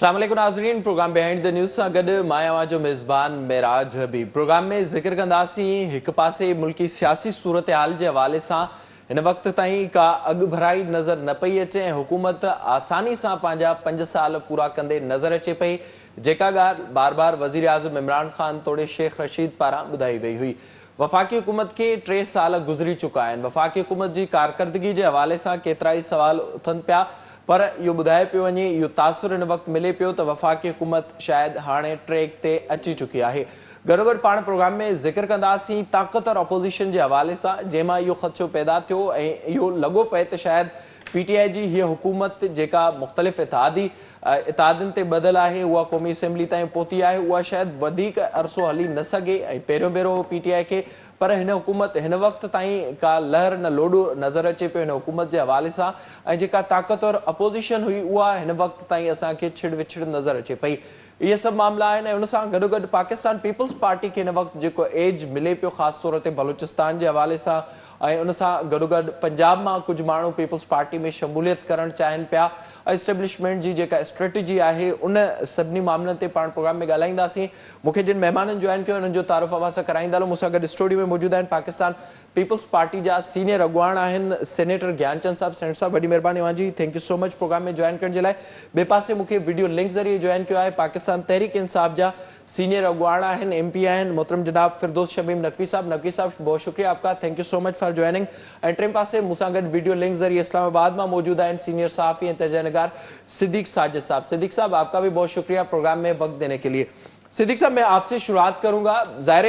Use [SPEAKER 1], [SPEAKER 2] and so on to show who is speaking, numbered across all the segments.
[SPEAKER 1] अस्सलाम वालेकुम नाज़रीन, प्रोग्राम बिहाइंड द न्यूज़ सां गॾु मां आहियां जो मेज़बान मेराज हबीब। प्रोग्राम में ज़िक्र कंदासीं हिक पासे मुल्की सियासी सूरत हाल के हवाले सां हिन वक्त ताईं का अॻु भराई नज़र न पई अचे ऐं हुकूमत आसानी सां पंहिंजा 5 साल पूरा कंदे नज़र अचे पई, जेका ॻाल्हि बार बार वज़ीर आज़म इमरान ख़ान तोड़े शेख रशीद पारां ॿुधाई वई हुई। वफ़ाक़ी हुकूमत के 3 साल गुज़री चुका आहिनि। वफ़ाक़ी हुकूमत जी कारकर्दगी के हवाले सां केतिरा ई सवाल उथनि पिया, पर इहो ॿुधाए पियो वञे, इहो तासुर हिन वक़्तु मिले पियो त वफ़ाक़ी हुकूमत शायदि हाणे ट्रैक ते अची चुकी आहे। गॾोगॾु पाण प्रोग्राम में ज़िक्र कंदासीं ताक़तवर अपोज़िशन जे हवाले सां, जंहिंमां इहो ख़दशो पैदा थियो ऐं इहो लॻो पए त शायदि PTI जी हीअ हुकूमत जेका मुख़्तलिफ़ इतिहादियुनि ते ॿधल आहे, उहा क़ौमी असेंबली ताईं पहुती आहे, उहा शायदि वधीक अरसो हली न सघे ऐं पहिरियों भेरो PTI खे, पर हिन हुकूमत हिन वक़्त ताईं का लहर न लोॾो नज़र अचे पियो हिन हुकूमत जे हवाले सां, ऐं जेका ताक़तवर अपोज़िशन हुई उहा हिन वक़्त ताईं असांखे छिड़ विछिड़ नज़र अचे पई। इहे सभु मामला आहिनि ऐं उन सां गॾोगॾु पाकिस्तान पीपल्स पार्टी खे हिन वक़्तु जेको एज मिले पियो ख़ासि तौर ते बलूचिस्तान जे हवाले सां, ऐं उन सां गॾोगॾु पंजाब मां कुझु माण्हू पीपल्स पार्टी में शमूलियत करणु चाहिनि पिया। एस्टेब्लिशमेंट जी जेका स्ट्रेटजी आहे उन सभिनी मामलनि ते पाण प्रोग्राम में ॻाल्हाईंदासीं। मूंखे जिन महिमाननि जॉइन कयो उन्हनि जो तारुफ़ अवां सां कराईंदा हलूं। मूंसां गॾु स्टूडियो में मौजूद आहिनि पाकिस्तान पीपल्स पार्टी जा सीनियर अॻुवाण आहिनि सेनेटर ज्ञानचंद साहब। सेनेटर साहब वॾी महिरबानी तव्हांजी, thank you so much program में जॉइन करण जे लाइ। ॿिए पासे मूंखे वीडियो लिंक ज़रिए जॉइन कयो आहे पाकिस्तान तहरीक इंसाफ़ जा सीनियर अॻुवाण आहिनि MP आहिनि मोहतरम जनाब फिरदौस शमीम नकवी साहब। नकवी साहब बहुत शुक्रिया आपका, thank you so much for joining. ऐं टिएं पासे मूंसां गॾु वीडियो लिंक ज़रिए इस्लामाबाद में मौजूद आहिनि सीनियर सहाफ़ी ऐं तर्जनगार सिद्दीक साजिद साहब। सिद्दीक साहब आपका भी बहुत शुक्रिया प्रोग्राम में वक्त देने के लिए। सिद्दीक साहब मैं आपसे शुरुआत करूंगा। ज़ाहिर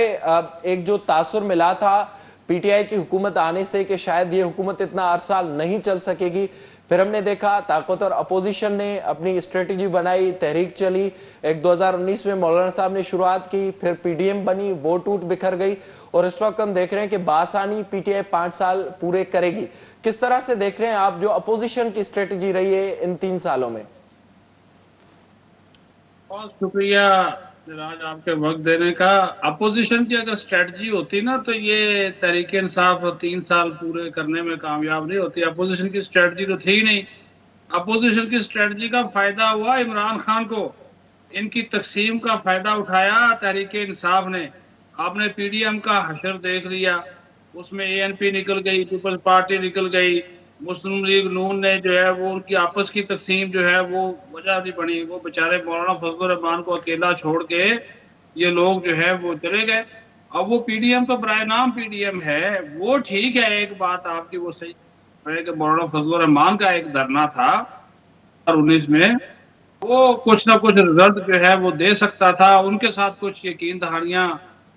[SPEAKER 1] एक जो तासुर मिला था PTI की हुकूमत आने से कि शायद ये हुकूमत इतना अरसा नहीं चल सकेगी, फिर हमने देखा ताकतवर अपोजिशन ने अपनी स्ट्रेटजी बनाई, तहरीक चली, एक 2019 में मौलाना साहब ने शुरुआत की, फिर PDM बनी, वो टूट बिखर गई और इस वक्त हम देख रहे हैं कि बासानी PTI 5 साल पूरे करेगी। किस तरह से देख रहे हैं आप जो अपोजिशन की स्ट्रेटजी रही है इन 3 सालों में?
[SPEAKER 2] बहुत शुक्रिया राज आपके वक्त देने का। अपोजिशन की अगर स्ट्रेटजी होती ना तो ये तहरीक इंसाफ 3 साल पूरे करने में कामयाब नहीं होती। अपोजिशन की स्ट्रेटजी तो थी नहीं। अपोजिशन की स्ट्रेटजी का फायदा हुआ इमरान खान को, इनकी तकसीम का फायदा उठाया तहरीक इंसाफ ने। आपने PDM का हशर देख लिया, उसमें ANP निकल गई, पीपल्स पार्टी निकल गई, मुस्लिम लीग नून ने जो है वो उनकी आपस की तकसीम जो है वो वजह नहीं बनी। वो बेचारे मौलाना फजल रहमान को अकेला छोड़ के ये लोग जो है वो चले गए। अब वो PDM तो बराए नाम PDM है, वो ठीक है, एक बात आपकी वो सही है कि मौलाना फजल रहमान का एक धरना था 2019 में, वो कुछ ना कुछ रिजल्ट जो है वो दे सकता था। उनके साथ कुछ यकीन दहाड़ियां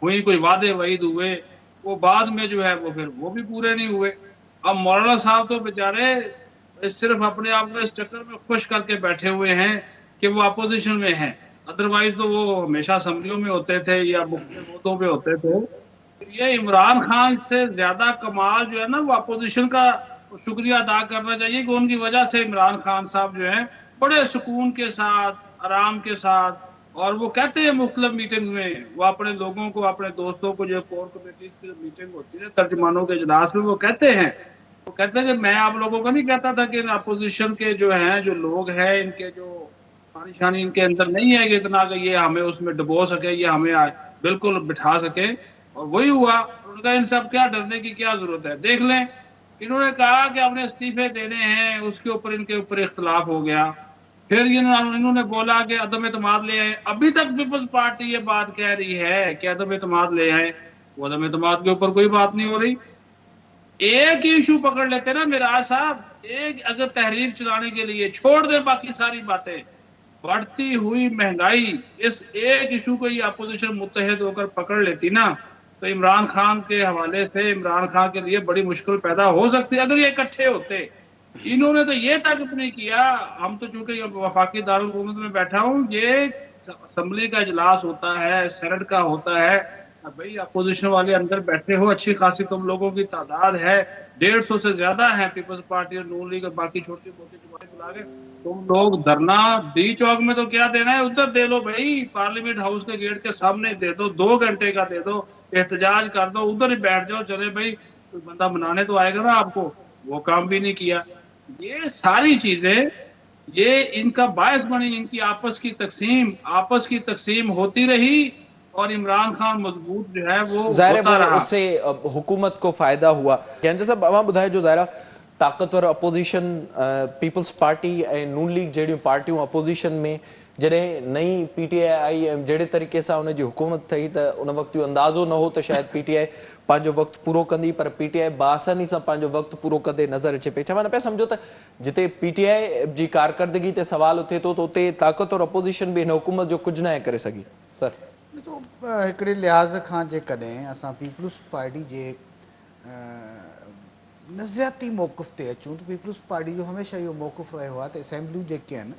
[SPEAKER 2] हुई, कोई वादे वईद हुए, वो बाद में जो है वो फिर वो भी पूरे नहीं हुए। अब मौलाना साहब तो बेचारे सिर्फ अपने आप को इस चक्कर में खुश करके बैठे हुए हैं कि वो अपोजिशन में हैं, अदरवाइज तो वो हमेशा असम्बलियों में होते थे या मुख्तलिफ मुद्दों पे होते थे। ये इमरान खान से ज्यादा कमाल जो है ना वो अपोजिशन का शुक्रिया अदा करना चाहिए कि उनकी वजह से इमरान खान साहब जो है बड़े सुकून के साथ, आराम के साथ, और वो कहते हैं मुख्तलिफ मीटिंग में, वो अपने लोगों को, अपने दोस्तों को, जो कोर कमेटी की मीटिंग होती है तर्जुमानों के इजलास में, वो कहते हैं कि मैं आप लोगों को नहीं कहता था कि अपोजिशन के जो हैं, जो लोग हैं, इनके जो पानी इनके अंदर नहीं है कि इतना कि ये हमें उसमें डुबो सके, ये हमें बिल्कुल बिठा सके। और वही हुआ। उनका इन सब क्या डरने की क्या जरूरत है। देख लें, इन्होंने कहा कि अपने इस्तीफे देने हैं, उसके ऊपर इनके ऊपर इख्तलाफ हो गया। फिर इन्होंने बोला कि अदम एतमाद ले आए। अभी तक पीपल्स पार्टी ये बात कह रही है कि अदम एतमाद ले आए, वो अदम एतमाद के ऊपर कोई बात नहीं हो रही। एक इशू पकड़ लेते ना मिराज साहब, एक अगर तहरीर चलाने के लिए छोड़ दे बाकी सारी बातें, बढ़ती हुई महंगाई, इस एक इशू को ये अपोजिशन मुत्तहद होकर पकड़ लेती ना तो इमरान खान के हवाले से इमरान खान के लिए बड़ी मुश्किल पैदा हो सकती है अगर ये इकट्ठे होते। इन्होंने तो ये तक नहीं किया। हम तो चूंकि वफाकी दारुल हुकूमत में बैठा हूँ, ये असम्बली का इजलास होता है, सेनेट का होता है, भाई अपोजिशन वाले अंदर बैठे हो, अच्छी खासी तुम लोगों की तादाद है, 150 से ज्यादा है, पीपल्स पार्टी और नून लीग और बाकी छोटी मोटी जमातें बुला के तुम लोग धरना डी चौक में तो क्या देना है उधर दे लो भाई, पार्लियामेंट हाउस के गेट के सामने दे दो, 2 घंटे का दे दो, एहतजाज कर दो, उधर ही बैठ जाओ, चले भाई कोई बंदा मनाने तो आएगा ना आपको। वो काम भी नहीं किया। ये सारी चीजें ये इनका बायस बनी, इनकी आपस की तकसीम होती रही और इमरान खान मजबूत जो है वो
[SPEAKER 1] ज़ाहिर है
[SPEAKER 2] होता
[SPEAKER 1] वो
[SPEAKER 2] रहा।
[SPEAKER 1] उससे हुकूमत को फ़ायदा हुआ। ज्ञानचंद साहब अवां ॿुधाए जो ज़ाहिर ताक़तवर अपोज़िशन पीपल्स पार्टी ऐं नून लीग जहिड़ियूं पार्टियूं अपोज़िशन में जॾहिं नई पीटीआई आई ऐं जहिड़े तरीक़े सां उन जी हुकूमत थी त उन वक़्तु इहो अंदाज़ो न हो त शायदि पीटीआई पंहिंजो वक़्तु पूरो कंदी, पर पीटीआई बासानी सां पंहिंजो वक़्तु पूरो कंदे नज़र अचे पई। छा मां न पिया सम्झो त जिते पीटीआई जी कारकर्दगी ते सुवाल उथे थो त उते ताक़तवर अपोज़िशन बि हिन हुकूमत जो कुझु न आहे करे सघी? सर
[SPEAKER 3] ॾिसो हिकिड़े लिहाज़ खां जेकॾहिं असां पीपल्स पार्टी जे नज़रियाती मौक़िफ़ ते अचूं त पीपल्स पार्टी जो हमेशह इहो मौक़िफ़ रहियो आहे त असेंबलियूं जेके आहिनि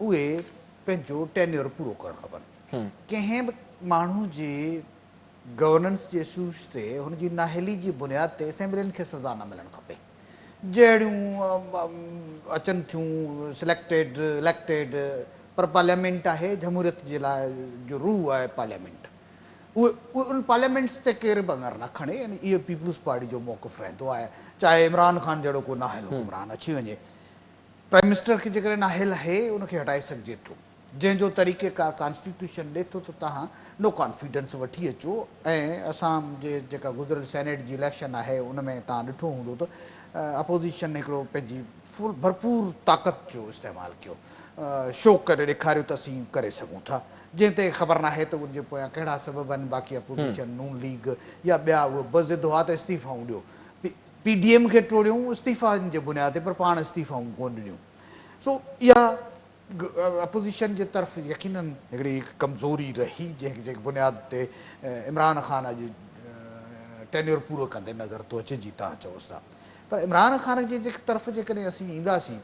[SPEAKER 3] उहे पंहिंजो टेन्योर पूरो करणु खपनि। कंहिं बि माण्हू जे गवर्नेंस जे इशूज़ ते हुनजी नाहेली जी बुनियाद ते असेंबलियुनि खे सज़ा न मिलणु खपे। जहिड़ियूं अचनि थियूं सिलेक्टेड इलेक्टेड, पर पार्लियामेंट आहे जमहूरियत जे लाइ जो रूह आहे पार्लियामेंट, उहे उन पार्लियामेंट्स ते केरु बि अङर न खणे। यानी इहो पीपल्स पार्टी जो मौक़िफ़ रहंदो आहे, चाहे इमरान ख़ान जहिड़ो को नाहिल हुकुमरान अची वञे। प्राइम मिनिस्टर खे जेकॾहिं नाहिल आहे उनखे हटाए सघिजे थो, जंहिंजो तरीक़ेकार कॉन्स्टिट्यूशन ॾिए थो त तव्हां नो कॉन्फिडेंस वठी अचो। ऐं असांजे जेका गुज़िरियल सेनेट जी इलेक्शन आहे उन में तव्हां ॾिठो हूंदो त अपोज़िशन हिकिड़ो पंहिंजी भरपूर ताक़त जो इस्तेमालु कयो, शो करे ॾेखारियो त असीं करे सघूं था, जंहिं ते ख़बर न आहे त उनजे पोयां कहिड़ा सबब आहिनि। बाक़ी अपोज़िशन नून लीग या ॿिया उहे बज़िद हुआ त इस्तीफ़ाऊं ॾियो, पीडीएम खे टोड़ियूं इस्तीफ़ाउनि जे बुनियाद ते, पर पाण इस्तीफ़ाऊं कोन ॾिनियूं। सो इहा अपोज़िशन जे तरफ़ यकीनन हिकिड़ी कमज़ोरी रही जंहिंजे बुनियाद ते इमरान ख़ान अॼु टेन्योर पूरो कंदे नज़र थो अचे, जी तव्हां चओसि था। पर इमरान ख़ान जे तरफ़ जेकॾहिं असीं ईंदासीं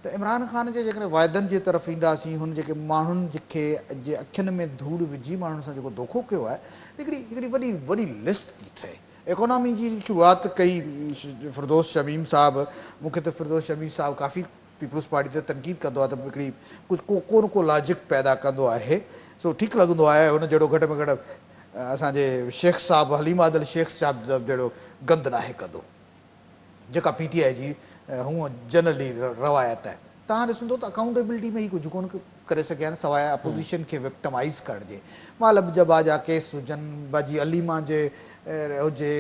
[SPEAKER 3] त इमरान ख़ान जे जेकॾहिं वाइदनि जे तरफ़ ईंदासीं, हुन जेके माण्हुनि खे जे अखियुनि में धूड़ विझी माण्हुनि सां जेको धोखो कयो आहे, हिकिड़ी वॾी वॾी लिस्ट थी ठहे। इकोनॉमी जी शुरूआति कई फिरदौस शमीम साहब, मूंखे त फिरदौस शमीम साहब काफ़ी पीपल्स पार्टी ते तनक़ीद कंदो आहे त हिकिड़ी कुझु को न को लॉजिक पैदा कंदो आहे। सो ठीकु लॻंदो आहे, हुन जहिड़ो घटि में घटि असांजे शेख साहब हलीम आदिल शेख साहब जहिड़ो गंद नाहे कंदो, जेका पीटीआई जी हूअं जनरली रवायत आहे। तव्हां ॾिसंदो त अकाउंटेबिलिटी में ई कुझु कोन करे सघिया आहिनि सवाइ अपोज़िशन खे विक्टमाइज़ करण जे। मालब जबा जा केस हुजनि, बाजी अलीमा जे हुजे,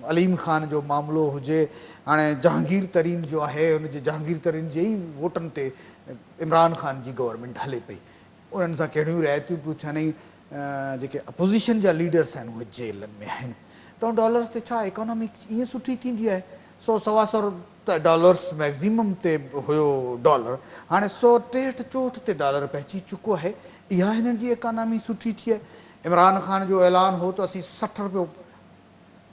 [SPEAKER 3] अलीम ख़ान जो मामिलो हुजे, हाणे जहांगीर तरीन जो आहे, हुनजे जहांगीर तरीन जे ई वोटनि ते इमरान ख़ान जी गवर्नमेंट हले पई, उन्हनि सां कहिड़ियूं रिआयतूं पियूं थियनि। जेके अपोज़िशन जा लीडर्स आहिनि उहे जेलनि में आहिनि, त डॉलर्स ते छा इकोनॉमी ईअं सुठी थींदी आहे? 100-125 त डॉलर्स मैक्सिमम ते हुयो डॉलर, हाणे 163-64 ते डॉलर पहुची चुको आहे। इहा हिननि जी इकोनॉमी सुठी थी आहे। इमरान ख़ान जो ऐलान हो त असीं 60 रुपयो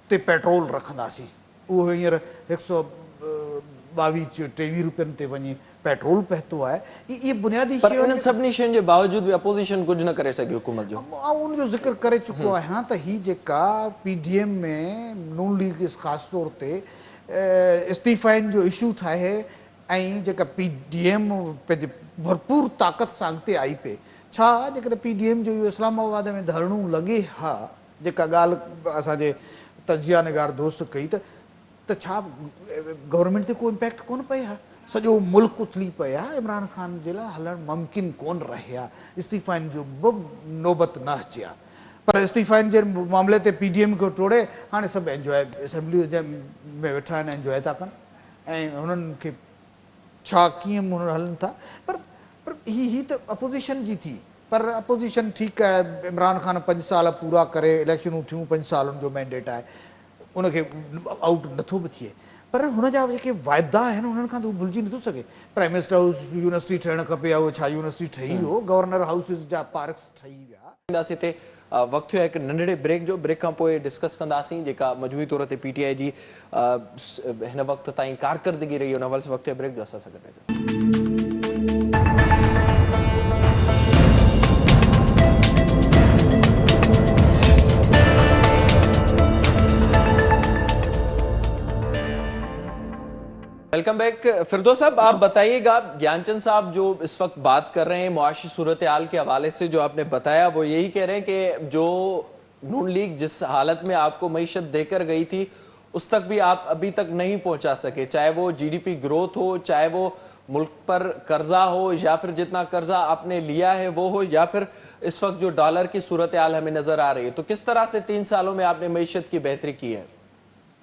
[SPEAKER 3] ते पेट्रोल रखंदासीं, उहो हींअर 122-23 रुपयनि ते वञी पेट्रोल पहुतो आहे। इहे बुनियादी
[SPEAKER 1] पर
[SPEAKER 3] शयूं
[SPEAKER 1] इन्हनि सभिनी शयुनि जे बावजूद बि अपोज़िशन कुझु न करे सघी हुकूमत जो।
[SPEAKER 3] उनजो ज़िक्र करे चुको आहियां त हीअ जेका पीडीएम में नून लीग ख़ासि तौर ते इस्तीफ़ाइनि जो इशू ठाहे ऐं जेका पीडीएम पंहिंजे भरपूर ताक़त सां अॻिते आई पई, छा जेकॾहिं पीडीएम जो इहो इस्लामाबाद में धरणो लॻे हा, जेका ॻाल्हि असांजे तजिया निगार दोस्त कई, त छा गवर्नमेंट ते को इम्पैक्ट कोन पए हा? सॼो मुल्क उथली पए हा, इमरान ख़ान जे लाइ हलणु मुमकिन कोन रहे हा, इस्तीफ़ाइनि जो बि नौबत न अचे हा। पर इस्तीफ़ाइनि जे मामले ते पीडीएम खे टोड़े हाणे सभु एंजॉय असेंबली में वेठा आहिनि, एंजॉय था कनि ऐं हुननि खे छा कीअं हलनि था। पर ही त अपोज़िशन जी थी, पर अपोज़िशन ठीकु आहे, इमरान ख़ान 5 साल पूरा करे, इलेक्शनूं थियूं, 5 सालनि जो मैंडेट आहे, उनखे आउट नथो बि थिए, पर हुन जा जेके वाइदा आहिनि उन्हनि खां त उहो भुलिजी नथो सघे। प्राइम मिनिस्टर हाउस यूनिवर्सिटी ठहणु खपे, उहो छा यूनिवर्सिटी ठही वियो? गवर्नर हाउसिस जा पार्क्स ठही विया।
[SPEAKER 1] हिते वक़्तु थियो आहे हिकु नंढड़े ब्रेक जो, ब्रेक खां पोइ डिस्कस कंदासीं जेका मजमूई तौर ते पीटीआई जी हिन वक़्त ताईं कारकर्दगी रही, हुन वक़्तु आहे ब्रेक जो, असां सां गॾु रहिजो। Welcome back. फिरदौस साहब, आप बताइएगा, ज्ञानचंद साहब जो इस वक्त बात कर रहे हैं मुआशी सूरत हाल के हवाले से, जो आपने बताया वो यही कह रहे हैं कि जो नून लीग जिस हालत में आपको मईशत देकर गई थी उस तक भी आप अभी तक नहीं पहुंचा सके, चाहे वो जीडीपी ग्रोथ हो, चाहे वो मुल्क पर कर्जा हो या फिर जितना कर्जा आपने लिया है वो हो, या फिर इस वक्त जो डॉलर की सूरत हाल हमें नजर आ रही है, तो किस तरह से 3 सालों में आपने मईशत की बेहतरी की है?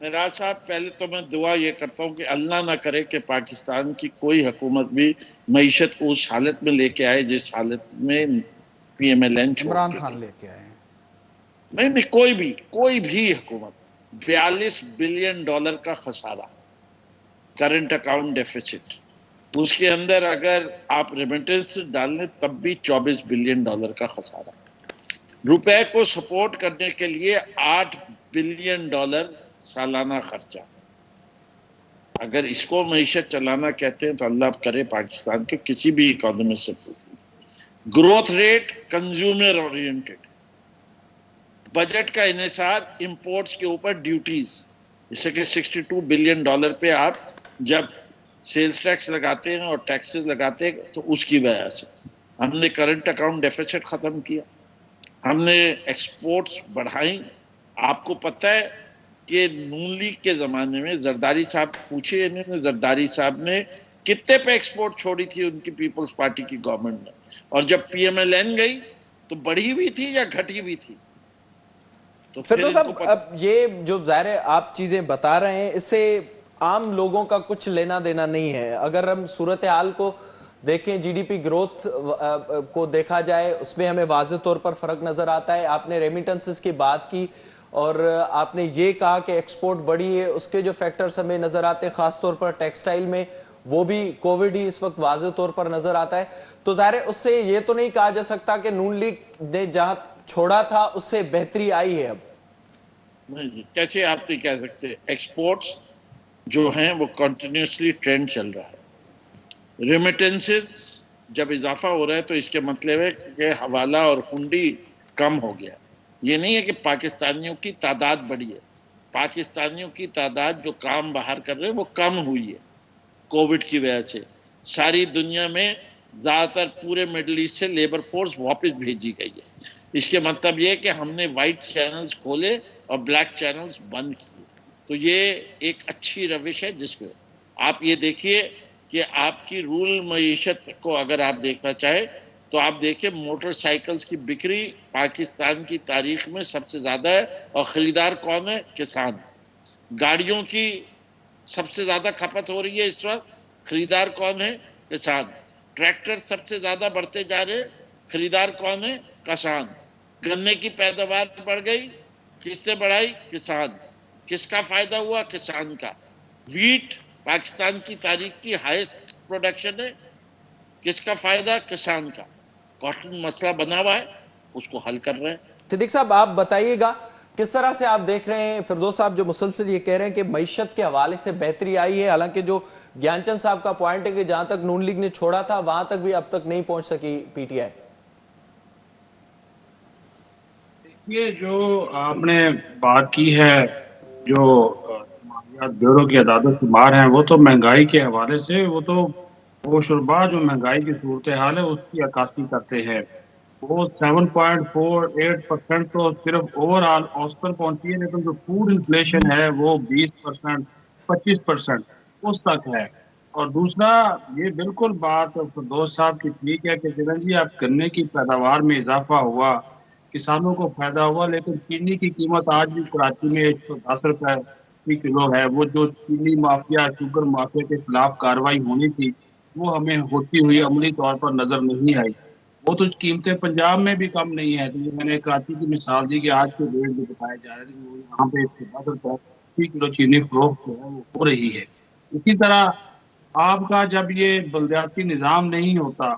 [SPEAKER 4] राज साहब, पहले तो मैं दुआ ये करता हूँ कि अल्लाह ना करे कि पाकिस्तान की कोई हुकूमत भी मईशत को उस हालत में लेके आए जिस हालत में PMLN छोड़
[SPEAKER 3] इमरान
[SPEAKER 4] के
[SPEAKER 3] खान
[SPEAKER 4] गई।
[SPEAKER 3] लेके आए हैं।
[SPEAKER 4] नहीं, कोई भी हुकूमत, 42 बिलियन डॉलर का खसारा, करंट अकाउंट डेफिसिट, उसके अंदर अगर आप रेमिटेंस डाल लें तब भी 24 बिलियन डॉलर का खसारा, रुपए को सपोर्ट करने के लिए 8 बिलियन डॉलर सालाना खर्चा। अगर इसको मईशत चलाना कहते हैं तो अल्लाह करे पाकिस्तान के किसी भी इकोनॉमी से पूछिए। Growth rate consumer oriented, budget का इन्हिसार इंपोर्ट्स के ऊपर ड्यूटीज, जैसे कि 62 बिलियन डॉलर पे आप जब सेल्स टैक्स लगाते हैं और टैक्सेस लगाते हैं तो उसकी वजह से हमने करंट अकाउंट डेफिसिट खत्म किया, हमने एक्सपोर्ट्स बढ़ाई। आपको पता है कि नून लीग के जमाने में जरदारी साहब, पूछिए इन्होंने, जरदारी साहब ने कितने पे एक्सपोर्ट छोड़ी थी उनकी पीपल्स पार्टी की गवर्नमेंट ने, और जब PMLN गई तो बढ़ी भी थी या घटी भी थी? तो
[SPEAKER 1] फिर
[SPEAKER 4] फिर
[SPEAKER 1] तो
[SPEAKER 4] इनको
[SPEAKER 1] साहब,
[SPEAKER 4] पता।
[SPEAKER 1] अब ये जो ज़ाहिर है आप चीजें बता रहे हैं, इससे आम लोगों का कुछ लेना देना नहीं है। अगर हम सूरत हाल को देखें, GDP ग्रोथ को देखा जाए, उसमें हमें वाज़ेह तौर पर फर्क नजर आता है। आपने रेमिटेंसेस की बात की और आपने ये कहा कि एक्सपोर्ट बढ़ी है, उसके जो फैक्टर्स हमें नजर आते हैं खासतौर पर टेक्सटाइल में, वो भी कोविड ही इस वक्त वाज़ेह तौर पर नजर आता है। तो ज़ाहिर है उससे ये तो नहीं कहा जा सकता कि नून लीग ने जहां छोड़ा था उससे बेहतरी आई है अब।
[SPEAKER 4] नहीं जी, कैसे आप नहीं कह सकते? एक्सपोर्ट्स जो हैं वो कंटिन्यूसली ट्रेंड चल रहा है। रेमिटेंसेस जब इजाफा हो रहा है तो इसके मतलब है कि हवाला और हुंडी कम हो गया। ये नहीं है कि पाकिस्तानियों की तादाद बढ़ी है, पाकिस्तानियों की तादाद जो काम बाहर कर रहे हैं वो कम हुई है कोविड की वजह से। सारी दुनिया में ज्यादातर पूरे मिडिल ईस्ट से लेबर फोर्स वापस भेजी गई है। इसके मतलब ये है कि हमने वाइट चैनल्स खोले और ब्लैक चैनल्स बंद किए। तो ये एक अच्छी रविश है जिसमें आप ये देखिए कि आपकी रूरल मईशत को अगर आप देखना चाहे तो आप देखिए मोटरसाइकिल्स की बिक्री पाकिस्तान की तारीख में सबसे ज्यादा है, और खरीदार कौन है? किसान। गाड़ियों की सबसे ज्यादा खपत हो रही है इस वक्त, खरीदार कौन है? किसान। ट्रैक्टर सबसे ज्यादा बढ़ते जा रहे हैं, खरीदार कौन है? किसान। गन्ने की पैदावार बढ़ गई, किसने बढ़ाई? किसान। किसका फायदा हुआ? किसान का। वीट पाकिस्तान की तारीख की हाईएस्ट प्रोडक्शन है, किसका फायदा? किसान का। कॉटन मसला बना हुआ है, उसको हल कर रहे हैं।
[SPEAKER 1] सिद्दीक साहब, आप बताइएगा किस तरह से आप देख रहे हैं फिरदौस साहब जो मुसलसल ये कह रहे हैं कि मईशत के हवाले से बेहतरी आई है, हालांकि जो ज्ञानचंद साहब का पॉइंट है कि जहां तक नून लीग ने छोड़ा था वहां तक भी अब तक नहीं पहुंच सकी PTI।
[SPEAKER 2] ये जो आपने बात की है, जो मालियात ब्यूरो की अदालत शुमार हैं, वो तो महंगाई के हवाले से वो शुरबा जो महंगाई की सूरत हाल है उसकी अक्कासी करते हैं। वो 7.48% तो सिर्फ ओवरऑल औसतन पहुंची है, लेकिन जो फूड इन्फ्लेशन है वो 20%, 25% उस तक है। और दूसरा, ये बिल्कुल बात फिरदौस साहब की ठीक है कि चिरंजी आप गन्ने की पैदावार में इजाफा हुआ, किसानों को फायदा हुआ, लेकिन चीनी की कीमत आज भी कराची में 110 रुपए फी किलो है। वो जो चीनी माफिया, शुगर माफिया के खिलाफ कार्रवाई होनी थी, वो हमें होती हुई अमली तौर पर नजर नहीं आई। वो तो कीमतें पंजाब में भी कम नहीं है। तो ये मैंने कराची की मिसाल दी कि आज के रेट जो बताए जा रहे थे वो यहाँ पे 110 रुपए फी किलो चीनी फरोख्त जो है वो हो रही है। इसी तरह आपका जब ये बलदियाती निज़ाम नहीं होता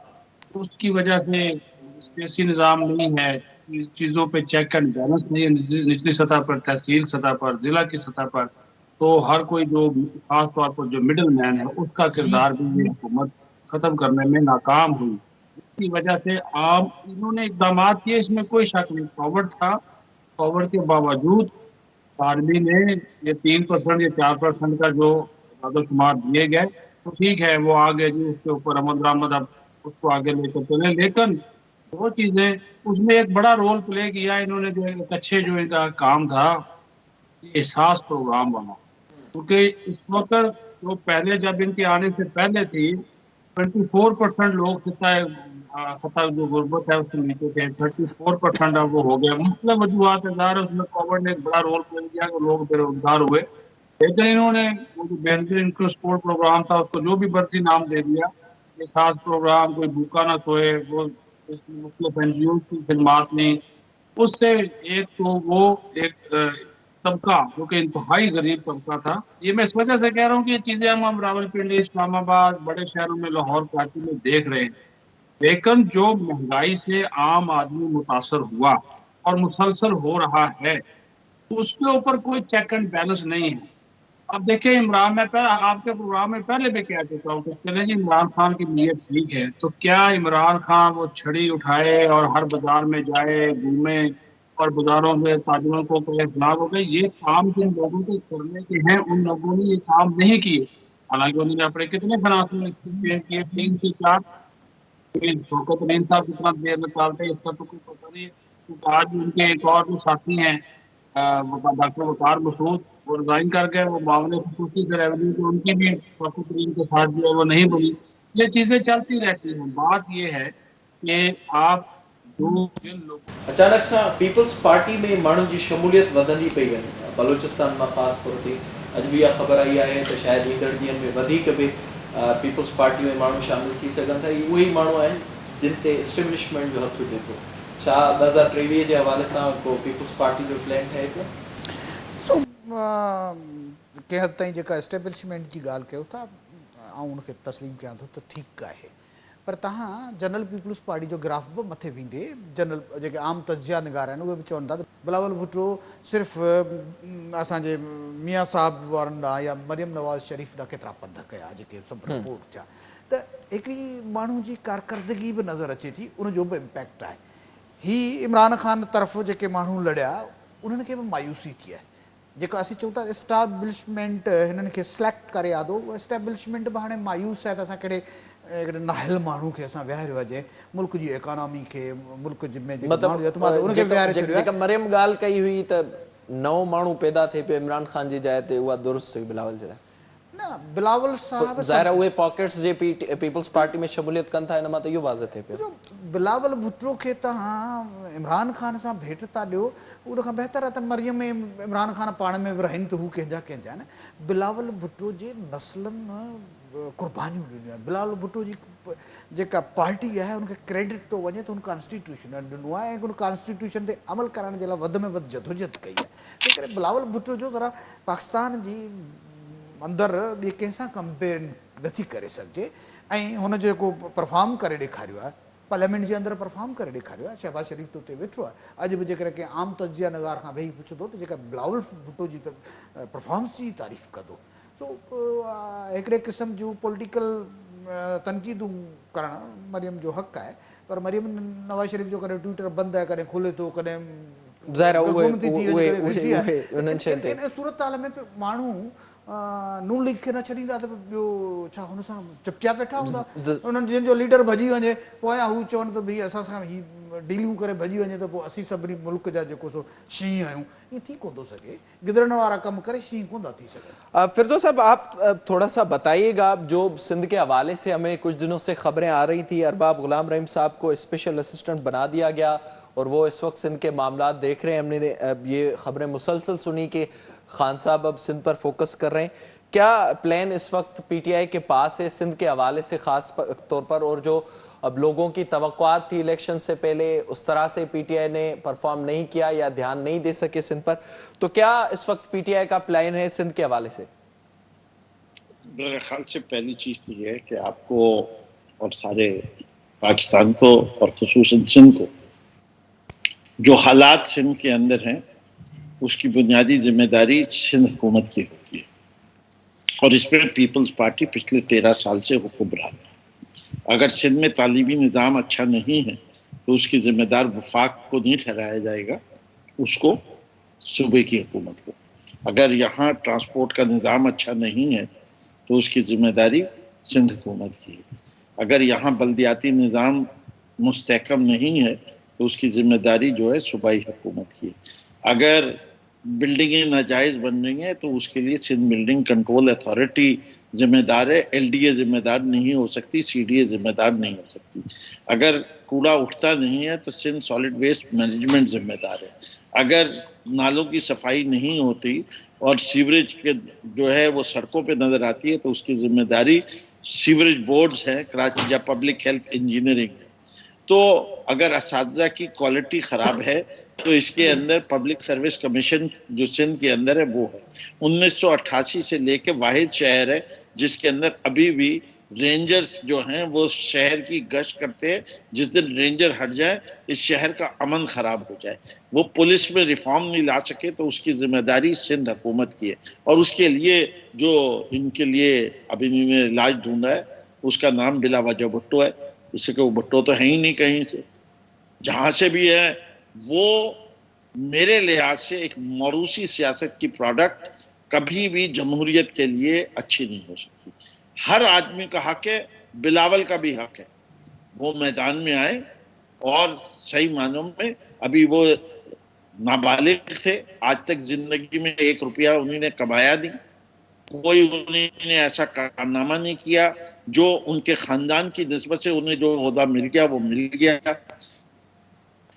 [SPEAKER 2] तो उसकी वजह से सियासी निज़ाम नहीं है, चीज़ों पे चेक एंड बैलेंस नहीं है, निचली सतह पर, तहसील सतह पर, जिला की सतह पर, तो हर कोई जो खास तौर पर जो मिडल मैन है उसका किरदार भी ये हुकूमत खत्म करने में नाकाम हुई। इसकी वजह से आम इन्होंने इकदाम किए, इसमें कोई शक नहीं। फॉरवर्ड था, फॉरवर्ड के बावजूद आर्मी ने ये 3% या 4% का जो शुमार दिए गए तो ठीक है, वो आगे जी उसके ऊपर अमल दरामद अब उसको आगे लेकर चले। लेकिन दो चीजें उसमें एक बड़ा रोल प्ले किया इन्होंने, जो एक अच्छे जो इनका काम था, एहसास प्रोग्राम बना। क्योंकि इस वक्त जो पहले जब इनके आने से पहले थी 24% लोग खता जो गुर्बत है उसके नीचे थे, 34% अब वो हो गया। मुख्तलिफ वजूहत ज़ाहिर है, उसमें कोविड ने एक बड़ा रोल प्ले किया कि लोग बेरोजगार हुए, लेकिन इन्होंने वो जो बेनजीर इनको स्पोर्ट प्रोग्राम था उसको जो भी मर्जी नाम दे दिया। ये खास प्रोग्राम, कोई भूखा ना सोए, वो मुख्तलिफ एनजीओ की खिदमात नहीं, उससे एक तो वो एक तबका जो कि इंतहाई गरीब तबका था। ये मैं इस वजह से कह रहा हूँ कि ये चीज़ें हम रावलपिंडी, इस्लामाबाद, बड़े शहरों में, लाहौर, कराची में देख रहे हैं, लेकिन जो महंगाई से आम आदमी मुतासर हुआ और मुसलसल हो रहा है, उसके ऊपर कोई चेक एंड बैलेंस नहीं है। अब देखिए, इमरान, मैं आपके प्रोग्राम में पहले भी कह चुका हूँ कि चले जी, इमरान खान की नीयत ठीक है, तो क्या इमरान खान वो छड़ी उठाए और हर बाजार में जाए, घूमे और बाजारों में ताजिरों को कहे फलाह हो गए? ये काम जिन लोगों के करने के हैं, उन लोगों ने ये काम नहीं किए। हालांकि उन्होंने अपने कितने फाइनेंशियल एक्सपीरियंस किए, 3 से 4, शौकत अलीम साहब कितना देर में चलते हैं इसका तो कोई पता नहीं है, क्योंकि आज उनके एक और जो साथी हैं डॉक्टर वकार मसूद, वो रिजाइन कर गए, वो मामले खसूसी से रेवेन्यू तो उनकी भी शौकत अलीम के साथ जो है वो नहीं बनी। ये चीज़ें चलती रहती हैं। बात ये है कि आप जो जिन लोग
[SPEAKER 1] अचानक सां पीपल्स पार्टी में माण्हुनि जी शमूलियत वधंदी पई वञे, बलोचिस्तान मां ख़ासि तौर ते अॼु बि इहा ख़बर आई आहे त शायदि ईंदड़ ॾींहंनि में वधीक बि पीपल्स पार्टी में माण्हू शामिल थी सघनि था। इहे उहे ई माण्हू आहिनि जिन ते एस्टेब्लिशमेंट जो हथु हुजे थो। छा 2023 जे हवाले सां को पीपल्स पार्टी जो प्लान ठहे पियो?
[SPEAKER 3] सो कंहिं हद ताईं जेका एस्टेब्लिशमेंट जी ॻाल्हि कयो था, आउं उनखे तस्लीम कयां थो त ठीकु आहे, पर तव्हां जनरल पीपल्स पार्टी जो ग्राफ बि मथे वेंदे, जनरल जेके आम तजिया निगार आहिनि उहे बि चवनि था त बिलावल भुट्टो सिर्फ़ु असांजे मियाँ साहिब वारनि ॾांहुं या मरियम नवाज़ शरीफ़ ॾांहुं केतिरा पंध कया, जेके सभु रिपोर्ट थिया, त हिकिड़ी माण्हू जी कारकर्दगी बि नज़र अचे थी, उनजो बि इम्पैक्ट आहे। ही इमरान खान तरफ़ जेके माण्हू लड़िया, उन्हनि खे बि मायूसी थी आहे। जेका असीं चऊं था एस्टाब्लिशमेंट हिननि खे सिलेक्ट करे आदो, उहो एस्टेब्लिशमेंट बि हाणे मायूस आहे त असां कहिड़े हिकिड़े नाहिल माण्हू खे असां विहारियो आहे, मुल्क जी इकोनॉमी खे, मुल्क में जेके माण्हू जो एतमाद उनखे विहारे छॾियो आहे।
[SPEAKER 1] जेका मरियम ॻाल्हि कई हुई त नओं माण्हू पैदा थिए पियो इमरान खान जी जाइ ते, उहा दुरुस्त हुई बिलावल जे लाइ?
[SPEAKER 3] न, बिलावल साहब
[SPEAKER 1] ज़ाहिर आहे उहे पॉकेट्स जे पीपल्स पार्टी में शमूलियत कनि था, इन मां त इहो वाज़े थिए पियो।
[SPEAKER 3] बिलावल भुट्टो खे तव्हां इमरान खान सां भेट था ॾियो, उन खां बहितर आहे त मरियम ऐं इमरान खान पाण में बि रहनि त हू कंहिंजा कंहिंजा आहिनि। बिलावल भुट्टो जे नस्लनि क़ुर्बानियूं ॾिनियूं आहिनि। बिलावल भुट्टो जी जेका पार्टी आहे उनखे क्रेडिट थो वञे त हुन कॉन्स्टिट्यूशन ॾिनो आहे ऐं उन कॉन्स्टिट्यूशन ते अमल करण जे लाइ वधि में वधि जदोजहद कई आहे। तंहिं करे बिलावल भुट्टो जो ज़रा पाकिस्तान जी अंदरि ॿिए कंहिंसां कंपेयर नथी करे सघिजे, ऐं हुन जेको परफॉर्म करे ॾेखारियो आहे, पार्लियामेंट जे अंदरि परफॉर्म करे ॾेखारियो आहे। शहबाज शरीफ़ त उते वेठो आहे। अॼु बि जेकर कंहिं आम तजिया नगार खां वेही पुछंदो त जेका बिलावल भुट्टो जी परफॉर्मेंस जी तारीफ़ कंदो। सो हिकिड़े क़िस्म जूं पॉलिटिकल तनक़ीदूं करणु मरियम जो हक़ु आहे, पर मरियम नवाज़ शरीफ़ जो कॾहिं ट्विटर बंदि आहे, कॾहिं खुले थो, कॾहिं सूरत हाल में माण्हू नून लीग खे न छॾींदा त ॿियो छा हुन सां चिपकिया वेठा हूंदा। उन्हनि जंहिंजो लीडर भॼी वञे, पोयां हू चवनि त भई असां सां ही डीलियूं करे भॼी वञे त पोइ असीं सभिनी मुल्क जा जेको सो शींहं आहियूं, ईअं थी कोन थो सघे। गिदड़नि वारा कम करे शींहं कोन था थी सघनि।
[SPEAKER 1] फिरदौस साहब, आप थोड़ा सा बताइएगा, जो सिंध के हवाले से हमें कुछ दिनों से खबरें आ रही थी, अरबाब गुलाम रहीम साहब को स्पेशल असिस्टेंट बना दिया गया और वो इस वक्त सिंध के मामला देख रहे हैं। हमने ये खबरें मुसलसल सुनी कि खान साहब अब सिंध पर फोकस कर रहे हैं। क्या प्लान इस वक्त पीटीआई के पास है सिंध के हवाले से खास तौर पर, और जो अब लोगों की तवक्कुआत थी इलेक्शन से पहले उस तरह से पीटीआई ने परफॉर्म नहीं किया या ध्यान नहीं दे सके सिंध पर, तो क्या इस वक्त पीटीआई का प्लान है सिंध के हवाले से?
[SPEAKER 4] मेरे ख्याल से पहली चीज तो ये है कि आपको और सारे पाकिस्तान को और खुसूसन सिंध को जो हालात सिंध के अंदर हैं उसकी बुनियादी जिम्मेदारी सिंध हुकूमत की होती है, और इसमें पीपल्स पार्टी पिछले 13 साल से हुक्मरान है। अगर सिंध में तालीमी निज़ाम अच्छा नहीं है तो उसकी जिम्मेदार वफाक को नहीं ठहराया जाएगा, उसको सूबे की हुकूमत को। अगर यहाँ ट्रांसपोर्ट का निज़ाम अच्छा नहीं है तो उसकी जिम्मेदारी सिंध हुकूमत की है। अगर यहाँ बल्दियाती निज़ाम मुस्तहकम नहीं है तो उसकी जिम्मेदारी जो है सूबाई हुकूमत की है। अगर बिल्डिंगें नाजायज़ बन रही हैं तो उसके लिए सिंध बिल्डिंग कंट्रोल अथॉरिटी ذمہ دار ہے, ایل ڈی اے ذمہ دار نہیں ہو سکتی, سی ڈی اے ذمہ دار نہیں ہو سکتی. اگر کوڑا اٹھتا نہیں ہے تو سندھ سالڈ ویسٹ مینجمنٹ ذمہ دار ہے. اگر نالوں کی صفائی نہیں ہوتی اور سیوریج کے جو ہے وہ سڑکوں پہ نظر آتی ہے تو اس کی ذمہ داری سیوریج بورڈز ہیں کراچی یا پبلک ہیلتھ انجینئرنگ ہے. تو اگر اساتذہ کی کوالٹی خراب ہے تو اس کے اندر پبلک سروس کمیشن جو سندھ کے اندر ہے وہ ہے. 1988 سے لے کے واحد شہر ہے جس کے اندر ابھی بھی رینجرز جو ہیں وہ شہر کی گشت کرتے ہیں. جس دن رینجر ہٹ جائے اس شہر کا امن خراب ہو جائے. وہ پولیس میں ریفارم نہیں لا سکے تو اس کی ذمہ داری سندھ حکومت کی ہے. اور اس کے لیے جو ان کے لیے ابھی انہوں نے علاج ڈھونڈا ہے اس کا نام بلا وجہ بھٹو ہے. اس سے کہ وہ بھٹو تو ہے ہی نہیں کہیں سے, جہاں سے بھی ہے وہ میرے لحاظ سے ایک موروثی سیاست کی پروڈکٹ کبھی بھی جمہوریت کے لیے اچھی نہیں ہو سکتی. ہر آدمی کا حق ہے, بلاول کا بھی حق ہے وہ میدان میں آئے, اور صحیح معنوں میں ابھی وہ نابالغ تھے, آج تک زندگی میں 1 روپیہ انہوں نے کمایا نہیں, کوئی انہوں نے ایسا کارنامہ نہیں کیا جو ان کے خاندان کی نسبت سے انہیں جو عہدہ مل گیا وہ مل گیا,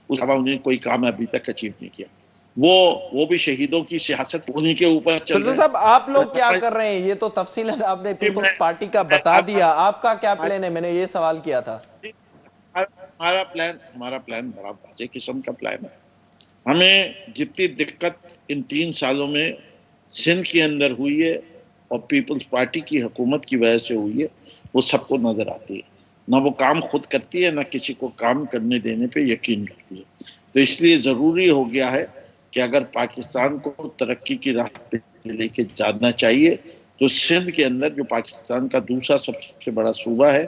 [SPEAKER 4] اس علاوہ انہیں کوئی کام ابھی تک اچیو نہیں کیا. وہ بھی شہیدوں کی سیاست انہیں کے اوپر چل
[SPEAKER 1] فردوس
[SPEAKER 4] رہا
[SPEAKER 1] صاحب آپ لوگ کیا کر رہے ہیں؟ یہ تو تفصیلاً آپ نے پیپلز پارٹی کا بتا دیا, آپ کا کیا پلان ہے؟ میں نے یہ سوال کیا تھا.
[SPEAKER 4] ہمارا پلان بڑا واضح قسم کا پلان ہے. ہمیں جتنی دقت ان 3 سالوں میں سندھ کے اندر ہوئی ہے اور پیپلز پارٹی کی حکومت کی وجہ سے ہوئی ہے وہ سب کو نظر آتی ہے. نہ وہ کام خود کرتی ہے نہ کسی کو کام کرنے دینے پہ یقین رکھتی ہے. تو اس لیے ضروری ہو گیا ہے کہ اگر پاکستان کو ترقی کی راہ پہ لے کے جانا چاہیے تو سندھ کے اندر جو پاکستان کا دوسرا سب سے بڑا صوبہ ہے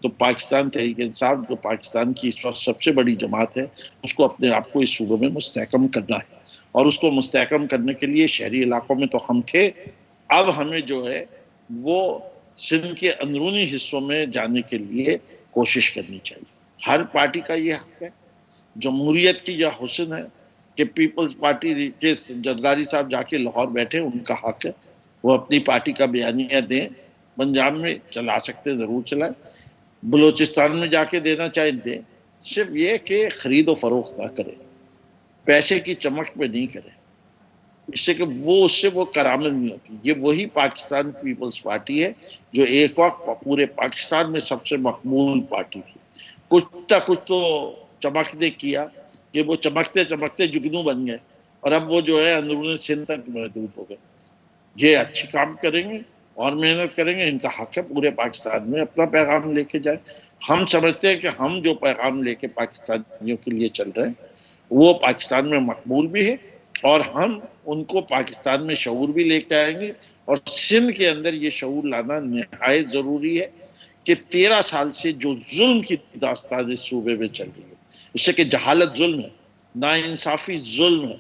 [SPEAKER 4] تو پاکستان تحریک انصاف جو پاکستان کی اس وقت سب سے بڑی جماعت ہے اس کو اپنے آپ کو اس صوبے میں مستحکم کرنا ہے. اور اس کو مستحکم کرنے کے لیے شہری علاقوں میں تو ہم تھے, اب ہمیں جو ہے وہ سندھ کے اندرونی حصوں میں جانے کے لیے کوشش کرنی چاہیے. ہر پارٹی کا یہ حق ہے. جمہوریت کی یہ حسن ہے کہ پیپلز پارٹی کے زرداری صاحب جا کے لاہور بیٹھے, ان کا حق ہے وہ اپنی پارٹی کا بیانیہ دیں. پنجاب میں چلا سکتے ضرور چلائیں, بلوچستان میں جا کے دینا چاہیں دیں, صرف یہ کہ خرید و فروخت نہ کرے, پیسے کی چمک پہ نہیں کرے, اس سے کہ اس سے وہ کرامت نہیں ہوتی. یہ وہی پاکستان پیپلز پارٹی ہے جو ایک وقت پورے پاکستان میں سب سے مقبول پارٹی تھی. کچھ تو چمکنے کیا کہ وہ چمکتے چمکتے جگنو بن گئے اور اب وہ جو ہے اندرون سندھ تک محدود ہو گئے. یہ اچھی کام کریں گے اور محنت کریں گے, ان کا حق ہے پورے پاکستان میں اپنا پیغام لے کے جائیں. ہم سمجھتے ہیں کہ ہم جو پیغام لے کے پاکستانیوں کے لیے چل رہے ہیں وہ پاکستان میں مقبول بھی ہے, اور ہم ان کو پاکستان میں شعور بھی لے کے آئیں گے. اور سندھ کے اندر یہ شعور لانا نہایت ضروری ہے کہ 13 سال سے جو ظلم کی داستان اس صوبے میں چل رہی ہے, اس سے کہ جہالت ظلم ہے, ناانصافی ظلم ہے,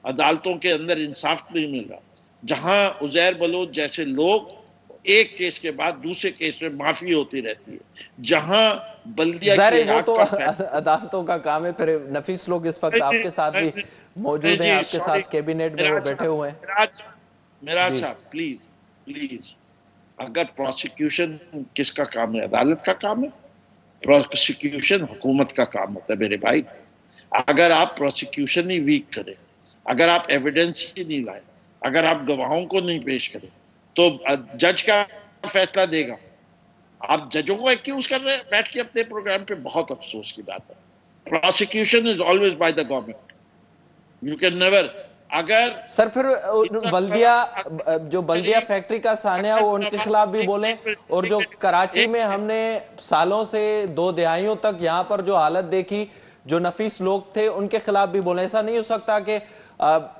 [SPEAKER 4] عدالتوں کے اندر انصاف نہیں مل رہا. جہاں عزیر بلوچ جیسے لوگ ایک کیس کے بعد دوسرے کیس میں معافی ہوتی رہتی ہے, جہاں بلدیہ
[SPEAKER 1] ظاہر
[SPEAKER 4] کی
[SPEAKER 1] ہے وہ
[SPEAKER 4] حق
[SPEAKER 1] تو
[SPEAKER 4] کا فیصلہ.
[SPEAKER 1] عدالتوں کا کام ہے. پھر نفیس لوگ اس وقت آپ کے ساتھ بھی موجود ہیں, آپ کے ساتھ کیبنیٹ میں وہ بیٹھے ہوئے ہیں.
[SPEAKER 4] میراج
[SPEAKER 1] جی
[SPEAKER 4] صاحب پلیز, اگر پروسیکیوشن کس کا کام ہے؟ عدالت کا کام ہے. پروسیکیوشن حکومت کا کام ہوتا ہے میرے بھائی. اگر آپ پروسیکیوشن ہی ویک کریں, اگر آپ ایویڈنس ہی نہیں لائیں, اگر آپ گواہوں کو نہیں پیش کریں تو جج کا فیصلہ دے گا. آپ ججوں کو ایکیوز کر رہے ہیں بیٹھ کے اپنے پروگرام پہ, بہت افسوس کی بات ہے. Prosecution is always by the government. You can never. اگر
[SPEAKER 1] سر پھر جو بلدیہ فیکٹری کا سانحہ وہ ان کے خلاف بھی بولیں, اور جو کراچی میں ہم نے سالوں سے 2 دہائیوں تک یہاں پر جو حالت دیکھی, جو نفیس لوگ تھے ان کے خلاف بھی بولیں. ایسا نہیں ہو سکتا کہ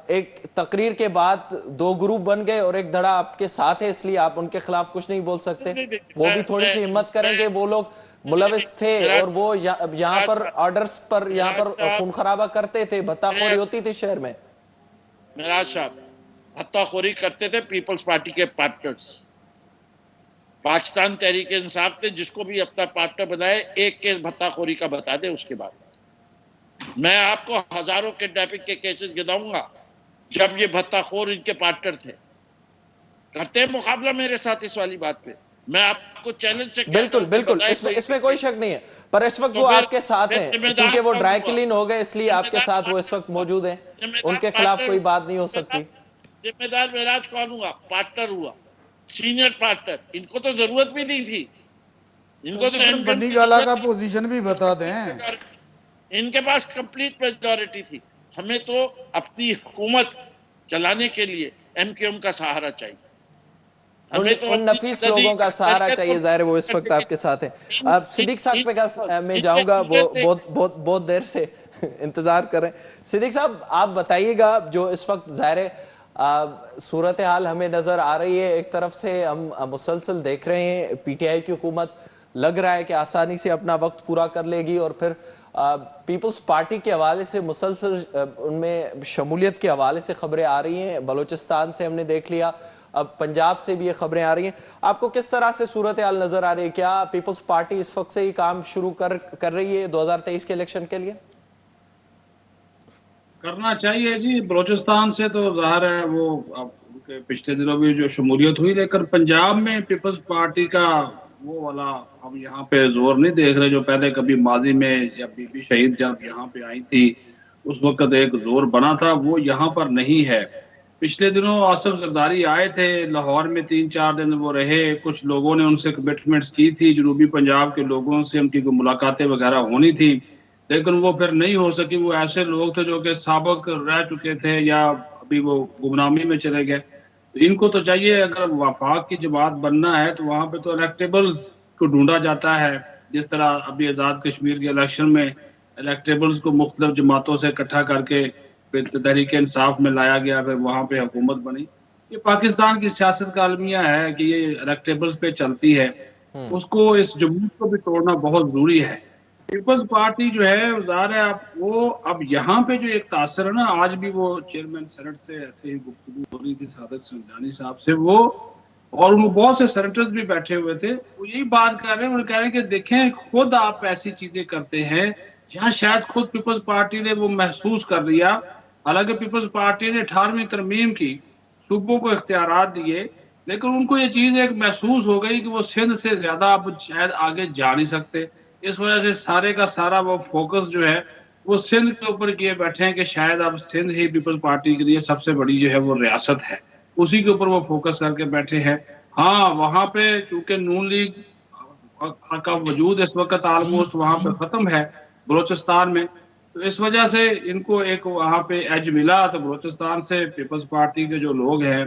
[SPEAKER 1] ایک تقریر کے بعد 2 گروپ بن گئے اور ایک دھڑا آپ کے ساتھ ہے اس لیے آپ ان کے خلاف کچھ نہیں بول سکتے؟ وہ بھی تھوڑی سی ہمت کریں کہ وہ لوگ ملوث تھے اور وہ یہاں پر آرڈرز پر یہاں پر خون خرابہ کرتے تھے, بھتہ خوری ہوتی تھی شہر میں.
[SPEAKER 4] میراج صاحب, بھتہ خوری کرتے تھے پیپلز پارٹی کے پارٹنرز. پاکستان تحریک انصاف تھے, جس کو بھی اپنا پارٹنر بنائے ایک کیس بھتہ خوری کا بتا دے. اس کے بعد میں آپ کو ہزاروں کڈنیپنگ کے کیسز گناؤں گا جب یہ بھتہ خور ان کے پارٹنر تھے. کرتے ہیں مقابلہ میرے ساتھ اس والی بات پہ. میں آپ کو چیلنج سے کہتا
[SPEAKER 1] بالکل
[SPEAKER 4] ہوں کہ
[SPEAKER 1] بالکل
[SPEAKER 4] بتائیں
[SPEAKER 1] اس میں کوئی شک نہیں ہے، پر اس وقت
[SPEAKER 4] تو
[SPEAKER 1] وہ
[SPEAKER 4] پھر
[SPEAKER 1] آپ کے ساتھ ہیں
[SPEAKER 4] ذمہ دار
[SPEAKER 1] کیونکہ وہ
[SPEAKER 4] کون
[SPEAKER 1] ڈرائی
[SPEAKER 4] ہوا؟
[SPEAKER 1] کلین ہو گئے، اس لیے
[SPEAKER 4] ذمہ
[SPEAKER 1] آپ کے
[SPEAKER 4] دار
[SPEAKER 1] ساتھ وہ اس
[SPEAKER 4] پارٹنر
[SPEAKER 1] وقت موجود ہیں،
[SPEAKER 4] ذمہ
[SPEAKER 1] ان
[SPEAKER 4] دار
[SPEAKER 1] کے خلاف
[SPEAKER 4] پارٹنر
[SPEAKER 1] کوئی بات نہیں ہو سکتی.
[SPEAKER 4] ذمہ دار معراج کون ہوا؟ پارٹنر ہوا، سینئر پارٹنر. ان کو تو ضرورت بھی نہیں تھی، ان کو تو ایم
[SPEAKER 3] بنی
[SPEAKER 4] کی
[SPEAKER 3] گالا
[SPEAKER 4] ضرورت
[SPEAKER 3] کا
[SPEAKER 4] نہیں
[SPEAKER 3] پوزیشن بھی بتا دیں.
[SPEAKER 4] تھی. ان کے پاس کمپلیٹ میجورٹی تھی. ہمیں تو اپنی حکومت چلانے کے لیے ایم کیو ایم کا سہارا چاہیے. ہمیں تو
[SPEAKER 1] ان
[SPEAKER 4] اپنی
[SPEAKER 1] نفیس
[SPEAKER 4] عددی
[SPEAKER 1] لوگوں کا سہارا
[SPEAKER 4] اکثریت کو
[SPEAKER 1] چاہیے، ظاہر ہے وہ اس وقت آپ کے ساتھ ہیں. اب صدیق صاحب میں جاؤں گا، وہ بہت دیر سے انتظار کر رہے ہیں. صدیق صاحب آپ بتائیے گا، جو اس وقت ظاہر ہے صورتحال ہمیں نظر آ رہی ہے، ایک طرف سے ہم مسلسل دیکھ رہے ہیں پی ٹی آئی کی حکومت لگ رہا ہے کہ آسانی سے اپنا وقت پورا کر لے گی، اور پھر پیپلز پارٹی کے حوالے سے مسلسل ان میں شمولیت کے حوالے سے خبریں آ رہی ہیں. بلوچستان سے ہم نے دیکھ لیا، اب پنجاب سے بھی یہ خبریں آ رہی ہیں. آپ کو کس طرح سے صورتحال نظر آ رہی ہے؟ کیا پیپلز پارٹی اس وقت سے ہی کام شروع کر رہی ہے 2023 کے الیکشن کے لیے؟
[SPEAKER 2] کرنا چاہیے جی. بلوچستان سے تو ظاہر ہے وہ پچھلے دنوں بھی جو شمولیت ہوئی، لیکن پنجاب میں پیپلز پارٹی کا وہ والا ہم یہاں پہ زور نہیں دیکھ رہے جو پہلے کبھی ماضی میں جب بی بی شہید جب یہاں پہ آئی تھی اس وقت ایک زور بنا تھا، وہ یہاں پر نہیں ہے. پچھلے دنوں آصف زرداری آئے تھے لاہور میں، 3-4 دن وہ رہے. کچھ لوگوں نے ان سے کمٹمنٹس کی تھی، جنوبی پنجاب کے لوگوں سے ان کی ملاقاتیں وغیرہ ہونی تھی، لیکن وہ پھر نہیں ہو سکی. وہ ایسے لوگ تھے جو کہ سابق رہ چکے تھے یا ابھی وہ گمنامی میں چلے گئے. ان کو تو چاہیے اگر وفاق کی جماعت بننا ہے تو وہاں پہ تو الیکٹیبلز کو ڈھونڈا جاتا ہے، جس طرح ابھی آزاد کشمیر کے الیکشن میں الیکٹیبلز کو مختلف جماعتوں سے اکٹھا کر کے پھر تحریک انصاف میں لایا گیا، پھر وہاں پہ حکومت بنی. یہ پاکستان کی سیاست کا المیہ ہے کہ یہ الیکٹیبلز پہ چلتی ہے. اس کو اس جمہور کو بھی توڑنا بہت ضروری ہے. پیپلز پارٹی جو ہے ظاہر ہے وہ اب یہاں پہ جو ایک تاثر ہے نا، آج بھی وہ چیئرمین سینٹ سے ایسے ہی گفتگو ہو رہی تھی صادق سنجانی صاحب سے، وہ اور ان بہت سے سینیٹرز بھی بیٹھے ہوئے تھے، وہ یہی بات کر رہے ہیں. وہ کہہ رہے ہیں کہ دیکھیں خود آپ ایسی چیزیں کرتے ہیں جہاں شاید خود پیپلز پارٹی نے وہ محسوس کر لیا. حالانکہ پیپلز پارٹی نے 18ویں ترمیم کی، صوبوں کو اختیارات دیے، لیکن ان کو یہ چیز ایک محسوس ہو گئی کہ وہ سندھ سے زیادہ اب شاید آگے جا نہیں سکتے. اس وجہ سے سارے کا سارا وہ فوکس جو ہے وہ سندھ کے اوپر کیے بیٹھے ہیں کہ شاید اب سندھ ہی پیپلز پارٹی کے لیے سب سے بڑی جو ہے وہ ریاست ہے، اسی کے اوپر وہ فوکس کر کے بیٹھے ہیں. ہاں وہاں پہ چونکہ نون لیگ کا وجود اس وقت آلموسٹ وہاں پہ ختم ہے بلوچستان میں، تو اس وجہ سے ان کو ایک وہاں پہ ایج ملا. تو بلوچستان سے پیپلز پارٹی کے جو لوگ ہیں